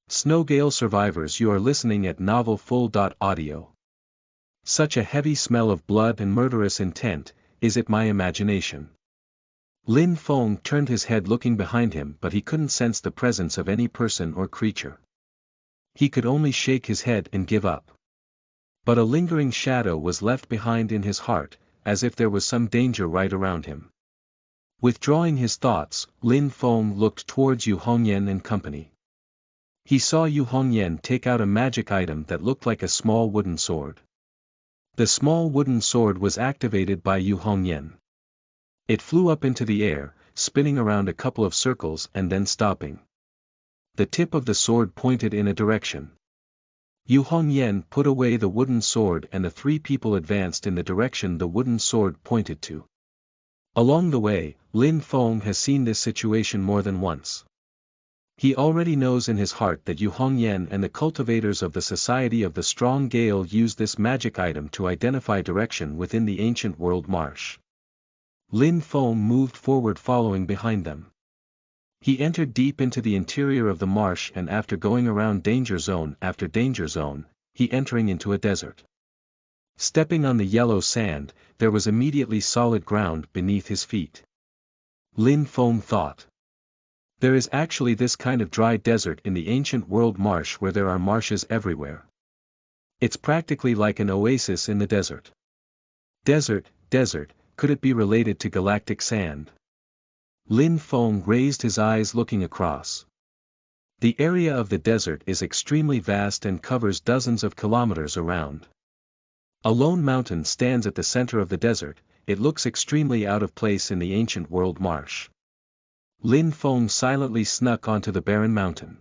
Snowgale survivors, you are listening at novelfull.audio. Such a heavy smell of blood and murderous intent, is it my imagination? Lin Feng turned his head looking behind him, but he couldn't sense the presence of any person or creature. He could only shake his head and give up. But a lingering shadow was left behind in his heart, as if there was some danger right around him. Withdrawing his thoughts, Lin Feng looked towards Yu Hongyan and company. He saw Yu Hongyan take out a magic item that looked like a small wooden sword. The small wooden sword was activated by Yu Hongyan. It flew up into the air, spinning around a couple of circles and then stopping. The tip of the sword pointed in a direction. Yu Hongyan put away the wooden sword and the 3 people advanced in the direction the wooden sword pointed to. Along the way, Lin Feng has seen this situation more than once. He already knows in his heart that Yu Hongyan and the cultivators of the Society of the Strong Gale use this magic item to identify direction within the ancient world marsh. Lin Feng moved forward following behind them. He entered deep into the interior of the marsh, and after going around danger zone after danger zone, he entering into a desert. Stepping on the yellow sand, there was immediately solid ground beneath his feet. Lin Feng thought. There is actually this kind of dry desert in the ancient world marsh where there are marshes everywhere. It's practically like an oasis in the desert. Desert, could it be related to galactic sand? Lin Feng raised his eyes looking across. The area of the desert is extremely vast and covers dozens of kilometers around. A lone mountain stands at the center of the desert, it looks extremely out of place in the ancient world marsh. Lin Feng silently snuck onto the barren mountain.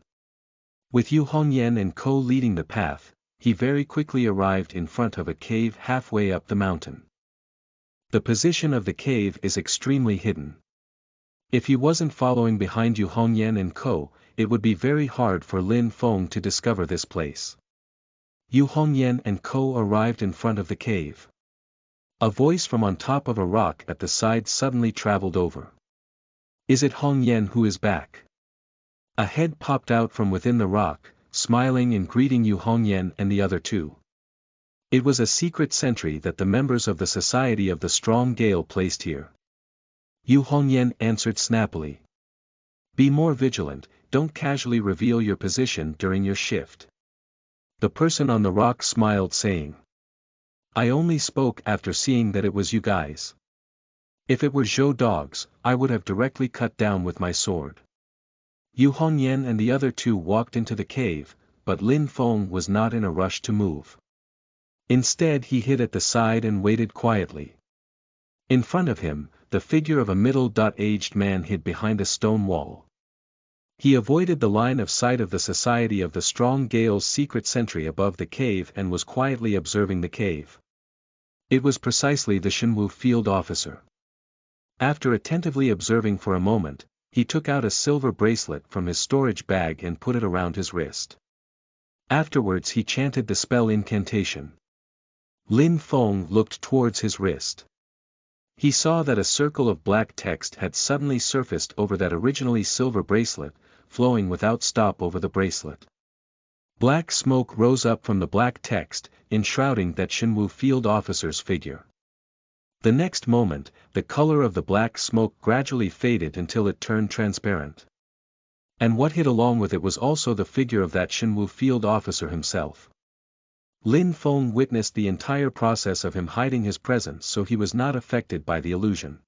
With Yu Hongyan and Co leading the path, he very quickly arrived in front of a cave halfway up the mountain. The position of the cave is extremely hidden. If he wasn't following behind Yu Hongyan and Co, it would be very hard for Lin Feng to discover this place. Yu Hongyan and Co arrived in front of the cave. A voice from on top of a rock at the side suddenly traveled over. Is it Hongyan who is back? A head popped out from within the rock, smiling and greeting Yu Hongyan and the other 2. It was a secret sentry that the members of the Society of the Strong Gale placed here. Yu Hongyan answered snappily. Be more vigilant, don't casually reveal your position during your shift. The person on the rock smiled, saying. I only spoke after seeing that it was you guys. If it were Zhou dogs, I would have directly cut down with my sword. Yu Hongyan and the other 2 walked into the cave, but Lin Feng was not in a rush to move. Instead he hid at the side and waited quietly. In front of him, the figure of a middle-aged man hid behind a stone wall. He avoided the line of sight of the Society of the Strong Gale's secret sentry above the cave and was quietly observing the cave. It was precisely the Shenwu field officer. After attentively observing for a moment, he took out a silver bracelet from his storage bag and put it around his wrist. Afterwards he chanted the spell incantation. Lin Feng looked towards his wrist. He saw that a circle of black text had suddenly surfaced over that originally silver bracelet, flowing without stop over the bracelet. Black smoke rose up from the black text, enshrouding that Shenwu field officer's figure. The next moment, the color of the black smoke gradually faded until it turned transparent. And what hid along with it was also the figure of that Shenwu field officer himself. Lin Feng witnessed the entire process of him hiding his presence, so he was not affected by the illusion.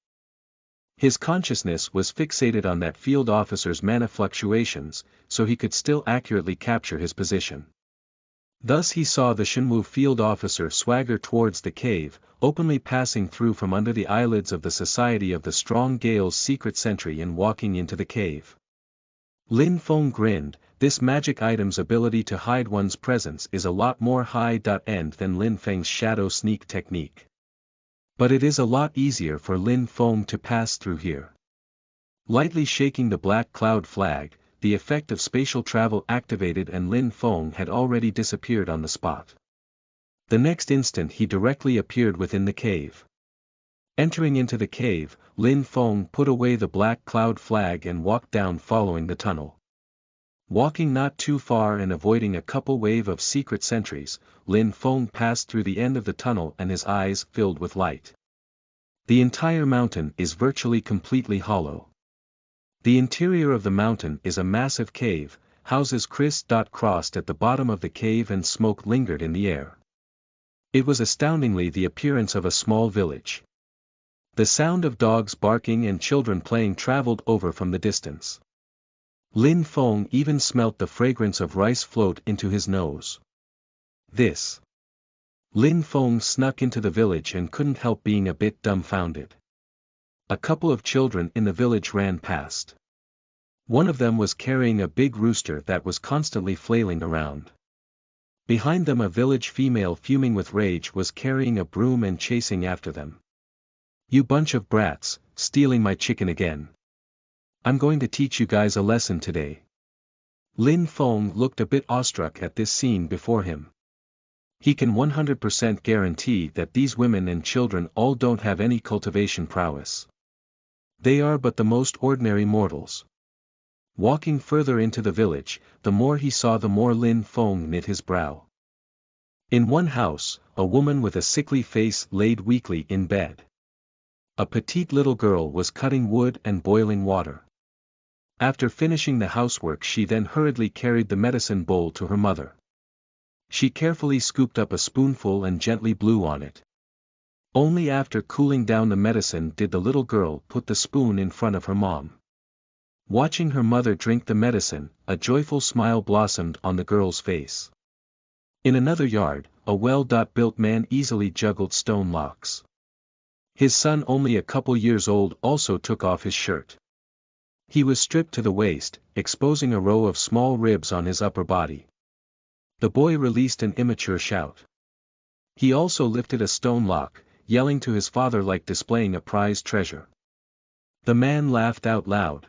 His consciousness was fixated on that field officer's mana fluctuations, so he could still accurately capture his position. Thus he saw the Shenwu field officer swagger towards the cave, openly passing through from under the eyelids of the Society of the Strong Gale's secret sentry and walking into the cave. Lin Feng grinned. This magic item's ability to hide one's presence is a lot more high-end than Lin Feng's shadow sneak technique. But it is a lot easier for Lin Feng to pass through here. Lightly shaking the black cloud flag, the effect of spatial travel activated and Lin Feng had already disappeared on the spot. The next instant he directly appeared within the cave. Entering into the cave, Lin Feng put away the black cloud flag and walked down following the tunnel. Walking not too far and avoiding a couple wave of secret sentries, Lin Feng passed through the end of the tunnel and his eyes filled with light. The entire mountain is virtually completely hollow. The interior of the mountain is a massive cave, houses criss-crossed at the bottom of the cave and smoke lingered in the air. It was astoundingly the appearance of a small village. The sound of dogs barking and children playing traveled over from the distance. Lin Feng even smelt the fragrance of rice float into his nose. This. Lin Feng snuck into the village and couldn't help being a bit dumbfounded. A couple of children in the village ran past. One of them was carrying a big rooster that was constantly flailing around. Behind them a village female fuming with rage was carrying a broom and chasing after them. "You bunch of brats, stealing my chicken again. I'm going to teach you guys a lesson today." Lin Feng looked a bit awestruck at this scene before him. He can 100% guarantee that these women and children all don't have any cultivation prowess. They are but the most ordinary mortals. Walking further into the village, the more he saw the more Lin Feng knit his brow. In one house, a woman with a sickly face laid weakly in bed. A petite little girl was cutting wood and boiling water. After finishing the housework she then hurriedly carried the medicine bowl to her mother. She carefully scooped up a spoonful and gently blew on it. Only after cooling down the medicine did the little girl put the spoon in front of her mom. Watching her mother drink the medicine, a joyful smile blossomed on the girl's face. In another yard, a well-built man easily juggled stone locks. His son, only a couple years old, also took off his shirt. He was stripped to the waist, exposing a row of small ribs on his upper body. The boy released an immature shout. He also lifted a stone lock, yelling to his father like displaying a prized treasure. The man laughed out loud.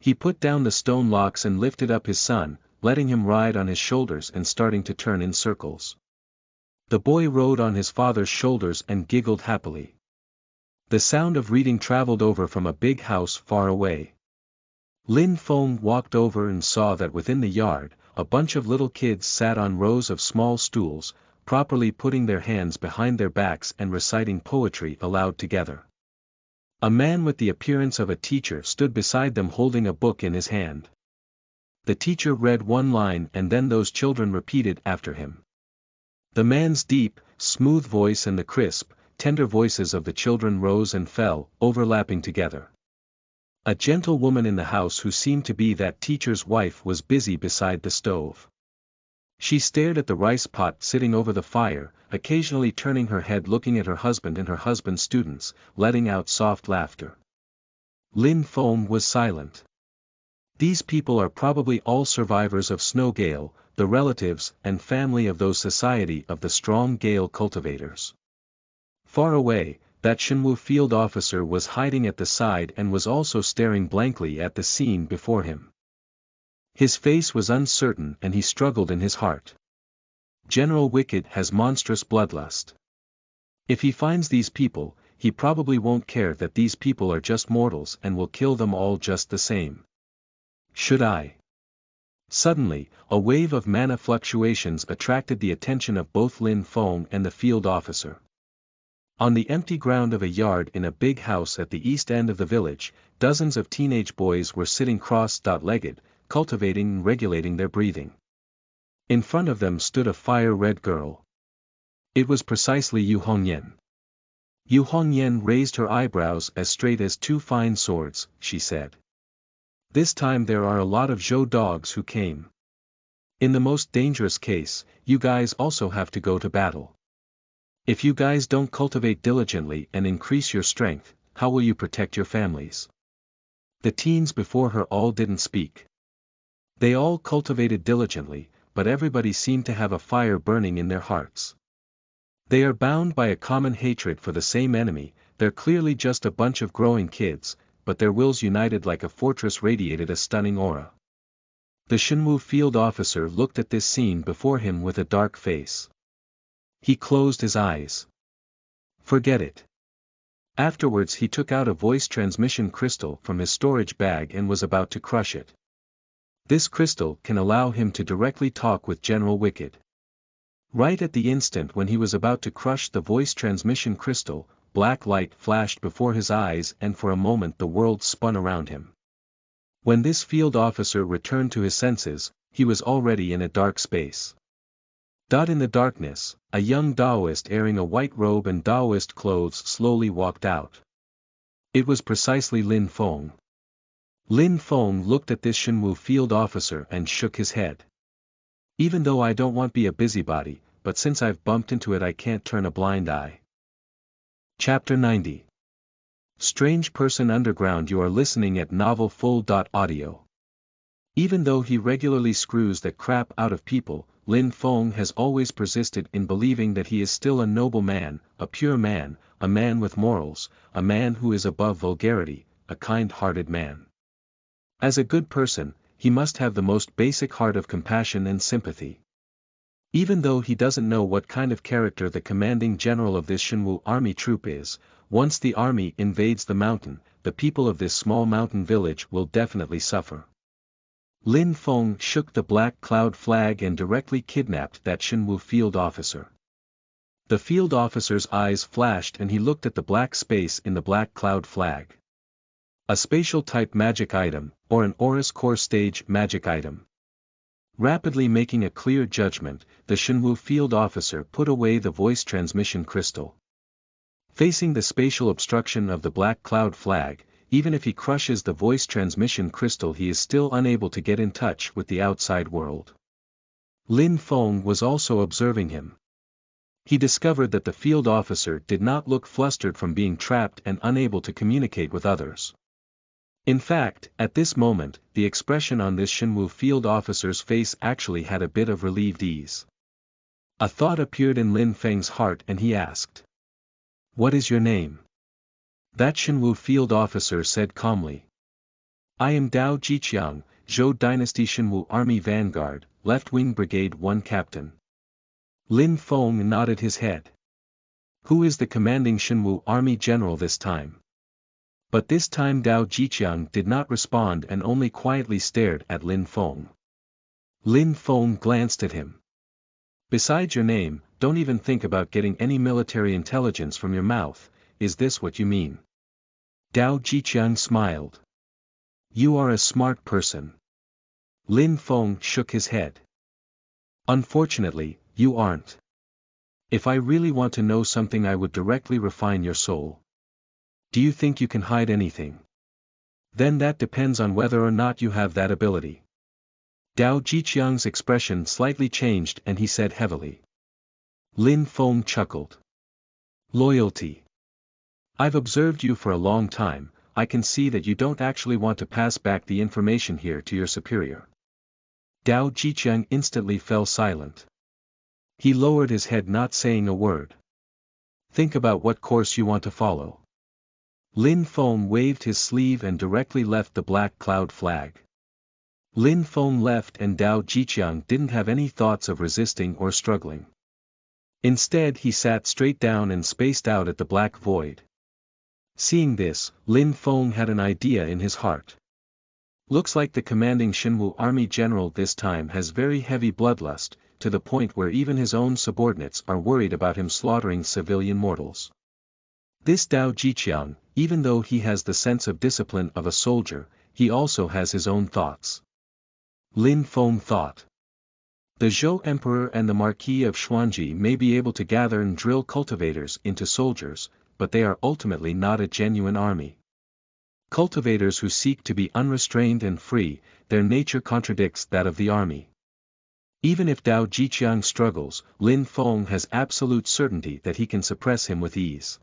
He put down the stone locks and lifted up his son, letting him ride on his shoulders and starting to turn in circles. The boy rode on his father's shoulders and giggled happily. The sound of reading traveled over from a big house far away. Lin Feng walked over and saw that within the yard, a bunch of little kids sat on rows of small stools, properly putting their hands behind their backs and reciting poetry aloud together. A man with the appearance of a teacher stood beside them holding a book in his hand. The teacher read one line and then those children repeated after him. The man's deep, smooth voice and the crisp, tender voices of the children rose and fell, overlapping together. A gentle woman in the house who seemed to be that teacher's wife was busy beside the stove. She stared at the rice pot sitting over the fire, occasionally turning her head looking at her husband and her husband's students, letting out soft laughter. Lin Feng was silent. These people are probably all survivors of Snow Gale, the relatives and family of those Society of the Strong Gale cultivators. Far away, that Shenwu field officer was hiding at the side and was also staring blankly at the scene before him. His face was uncertain and he struggled in his heart. General Wicked has monstrous bloodlust. If he finds these people, he probably won't care that these people are just mortals and will kill them all just the same. Should I? Suddenly, a wave of mana fluctuations attracted the attention of both Lin Feng and the field officer. On the empty ground of a yard in a big house at the east end of the village, dozens of teenage boys were sitting cross-legged, cultivating and regulating their breathing. In front of them stood a fire-red girl. It was precisely Yu Hongyan. Yu Hongyan raised her eyebrows as straight as two fine swords, she said. This time there are a lot of Zhou dogs who came. In the most dangerous case, you guys also have to go to battle. If you guys don't cultivate diligently and increase your strength, how will you protect your families? The teens before her all didn't speak. They all cultivated diligently, but everybody seemed to have a fire burning in their hearts. They are bound by a common hatred for the same enemy. They're clearly just a bunch of growing kids, but their wills united like a fortress radiated a stunning aura. The Shenwu field officer looked at this scene before him with a dark face. He closed his eyes. Forget it. Afterwards he took out a voice transmission crystal from his storage bag and was about to crush it. This crystal can allow him to directly talk with General Wicked. Right at the instant when he was about to crush the voice transmission crystal, black light flashed before his eyes and for a moment the world spun around him. When this field officer returned to his senses, he was already in a dark space. In the darkness, a young Daoist wearing a white robe and Daoist clothes slowly walked out. It was precisely Lin Feng. Lin Feng looked at this Shenwu field officer and shook his head. Even though I don't want to be a busybody, but since I've bumped into it I can't turn a blind eye. Chapter 90. Strange Person Underground. You are listening at NovelFull.audio. Even though he regularly screws the crap out of people, Lin Feng has always persisted in believing that he is still a noble man, a pure man, a man with morals, a man who is above vulgarity, a kind-hearted man. As a good person, he must have the most basic heart of compassion and sympathy. Even though he doesn't know what kind of character the commanding general of this Shenwu army troop is, once the army invades the mountain, the people of this small mountain village will definitely suffer. Lin Feng shook the black cloud flag and directly kidnapped that Shenwu field officer. The field officer's eyes flashed and he looked at the black space in the black cloud flag. A spatial type magic item, or an Aurus Core stage magic item. Rapidly making a clear judgment, the Shenwu field officer put away the voice transmission crystal. Facing the spatial obstruction of the black cloud flag, even if he crushes the voice transmission crystal he is still unable to get in touch with the outside world. Lin Feng was also observing him. He discovered that the field officer did not look flustered from being trapped and unable to communicate with others. In fact, at this moment, the expression on this Shenwu field officer's face actually had a bit of relieved ease. A thought appeared in Lin Feng's heart and he asked. What is your name? That Shenwu field officer said calmly. I am Dao Jiqiang, Zhou Dynasty Shenwu Army Vanguard, Left Wing Brigade 1 Captain. Lin Feng nodded his head. Who is the commanding Shenwu Army General this time? But this time Dao Jiqiang did not respond and only quietly stared at Lin Feng. Lin Feng glanced at him. Besides your name, don't even think about getting any military intelligence from your mouth, is this what you mean? Dao Jiqiang smiled. You are a smart person. Lin Feng shook his head. Unfortunately, you aren't. If I really want to know something I would directly refine your soul. Do you think you can hide anything? Then that depends on whether or not you have that ability. Dao Jiqiang's expression slightly changed and he said heavily. Lin Feng chuckled. Loyalty. I've observed you for a long time, I can see that you don't actually want to pass back the information here to your superior. Dao Jiqiang instantly fell silent. He lowered his head not saying a word. Think about what course you want to follow. Lin Feng waved his sleeve and directly left the black cloud flag. Lin Feng left and Dao Jiqiang didn't have any thoughts of resisting or struggling. Instead he sat straight down and spaced out at the black void. Seeing this, Lin Feng had an idea in his heart. Looks like the commanding Shenwu army general this time has very heavy bloodlust, to the point where even his own subordinates are worried about him slaughtering civilian mortals. This Dao Jiqiang, even though he has the sense of discipline of a soldier, he also has his own thoughts. Lin Feng thought. The Zhou Emperor and the Marquis of Xuanji may be able to gather and drill cultivators into soldiers, but they are ultimately not a genuine army. Cultivators who seek to be unrestrained and free, their nature contradicts that of the army. Even if Dao Jiqiang struggles, Lin Feng has absolute certainty that he can suppress him with ease.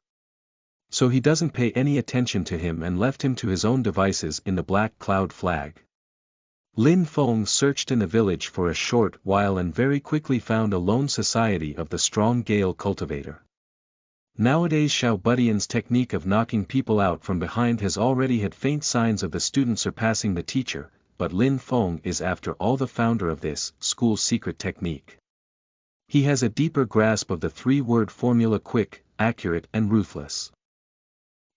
So he doesn't pay any attention to him and left him to his own devices in the Black Cloud flag. Lin Feng searched in the village for a short while and very quickly found a lone society of the strong Gale cultivator. Nowadays Xiao Budian's technique of knocking people out from behind has already had faint signs of the student surpassing the teacher, but Lin Feng is after all the founder of this school's secret technique. He has a deeper grasp of the three-word formula: quick, accurate and ruthless.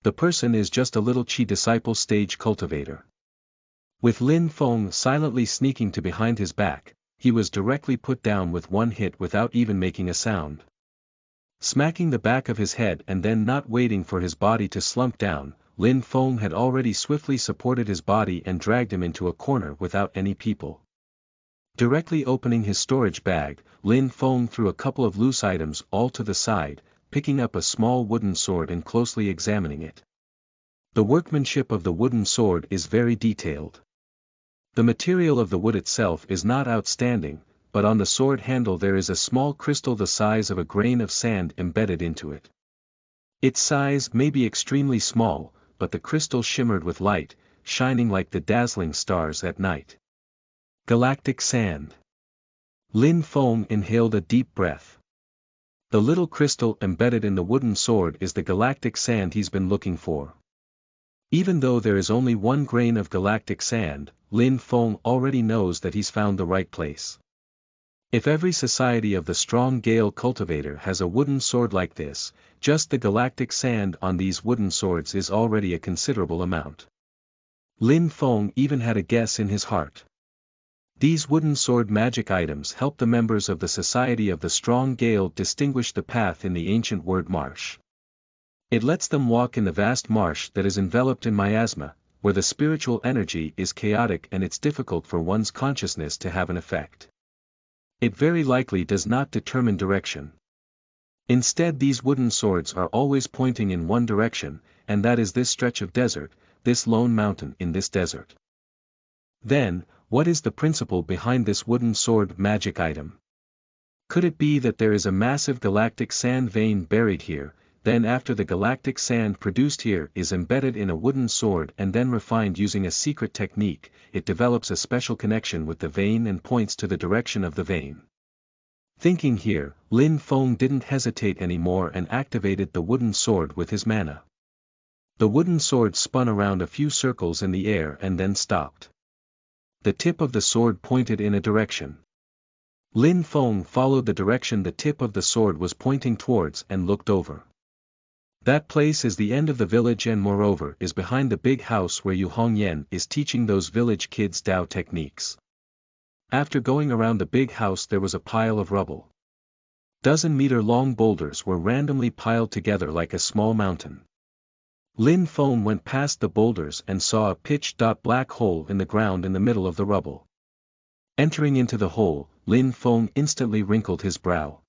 The person is just a little Qi disciple stage cultivator. With Lin Feng silently sneaking to behind his back, he was directly put down with one hit without even making a sound. Smacking the back of his head and then not waiting for his body to slump down, Lin Feng had already swiftly supported his body and dragged him into a corner without any people. Directly opening his storage bag, Lin Feng threw a couple of loose items all to the side, picking up a small wooden sword and closely examining it. The workmanship of the wooden sword is very detailed. The material of the wood itself is not outstanding, but on the sword handle there is a small crystal the size of a grain of sand embedded into it. Its size may be extremely small, but the crystal shimmered with light, shining like the dazzling stars at night. Galactic sand. Lin Feng inhaled a deep breath. The little crystal embedded in the wooden sword is the galactic sand he's been looking for. Even though there is only 1 grain of galactic sand, Lin Feng already knows that he's found the right place. If every society of the strong Gale cultivator has a wooden sword like this, just the galactic sand on these wooden swords is already a considerable amount. Lin Feng even had a guess in his heart. These wooden sword magic items help the members of the Society of the Strong Gale distinguish the path in the ancient word marsh. It lets them walk in the vast marsh that is enveloped in miasma, where the spiritual energy is chaotic and it's difficult for one's consciousness to have an effect. It very likely does not determine direction. Instead, these wooden swords are always pointing in one direction, and that is this stretch of desert, this lone mountain in this desert. Then, what is the principle behind this wooden sword magic item? Could it be that there is a massive galactic sand vein buried here, then after the galactic sand produced here is embedded in a wooden sword and then refined using a secret technique, it develops a special connection with the vein and points to the direction of the vein? Thinking here, Lin Feng didn't hesitate anymore and activated the wooden sword with his mana. The wooden sword spun around a few circles in the air and then stopped. The tip of the sword pointed in a direction. Lin Feng followed the direction the tip of the sword was pointing towards and looked over. That place is the end of the village and moreover is behind the big house where Yu Hongyan is teaching those village kids Dao techniques. After going around the big house there was a pile of rubble. Dozen-meter-long boulders were randomly piled together like a small mountain. Lin Feng went past the boulders and saw a pitch-black hole in the ground in the middle of the rubble. Entering into the hole, Lin Feng instantly wrinkled his brow.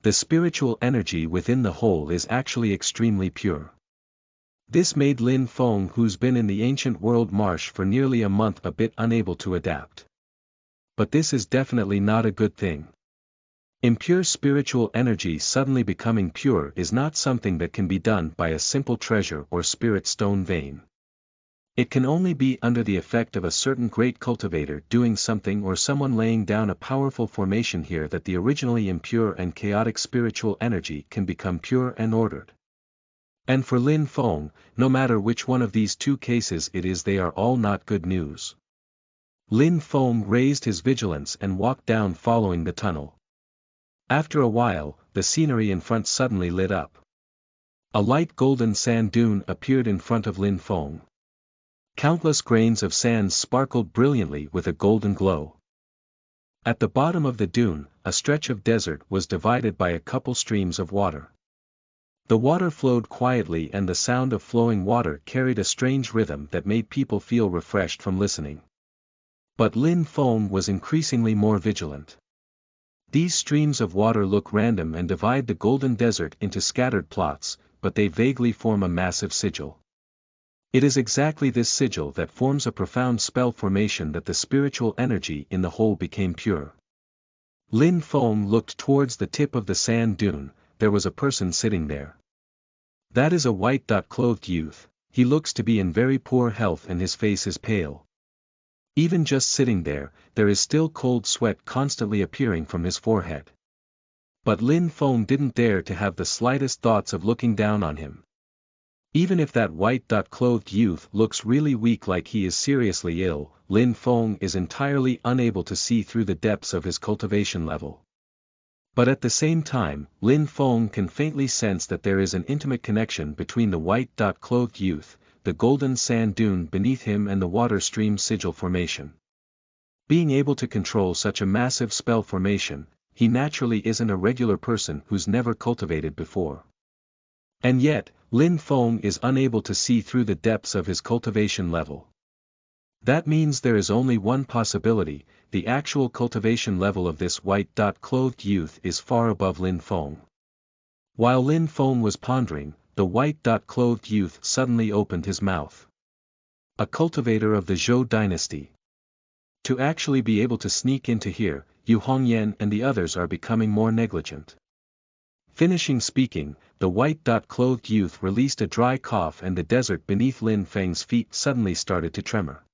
The spiritual energy within the hole is actually extremely pure. This made Lin Feng, who's been in the ancient world marsh for nearly a month, a bit unable to adapt. But this is definitely not a good thing. Impure spiritual energy suddenly becoming pure is not something that can be done by a simple treasure or spirit stone vein. It can only be under the effect of a certain great cultivator doing something or someone laying down a powerful formation here that the originally impure and chaotic spiritual energy can become pure and ordered. And for Lin Feng, no matter which one of these two cases it is, they are all not good news. Lin Feng raised his vigilance and walked down following the tunnel. After a while, the scenery in front suddenly lit up. A light golden sand dune appeared in front of Lin Feng. Countless grains of sand sparkled brilliantly with a golden glow. At the bottom of the dune, a stretch of desert was divided by a couple streams of water. The water flowed quietly and the sound of flowing water carried a strange rhythm that made people feel refreshed from listening. But Lin Feng was increasingly more vigilant. These streams of water look random and divide the golden desert into scattered plots, but they vaguely form a massive sigil. It is exactly this sigil that forms a profound spell formation that the spiritual energy in the whole became pure. Lin Feng looked towards the tip of the sand dune. There was a person sitting there. That is a white-clothed youth. He looks to be in very poor health and his face is pale. Even just sitting there is still cold sweat constantly appearing from his forehead. But Lin Feng didn't dare to have the slightest thoughts of looking down on him. Even if that white-clothed youth looks really weak, like he is seriously ill, Lin Feng is entirely unable to see through the depths of his cultivation level. But at the same time, Lin Feng can faintly sense that there is an intimate connection between the white-clothed youth, the golden sand dune beneath him and the water stream sigil formation. Being able to control such a massive spell formation, he naturally isn't a regular person who's never cultivated before. And yet, Lin Feng is unable to see through the depths of his cultivation level. That means there is only one possibility: the actual cultivation level of this white-clothed youth is far above Lin Feng. While Lin Feng was pondering, the white-clothed youth suddenly opened his mouth. A cultivator of the Zhou dynasty. To actually be able to sneak into here, Yu Hongyan and the others are becoming more negligent. Finishing speaking, the white-clothed youth released a dry cough and the desert beneath Lin Feng's feet suddenly started to tremor.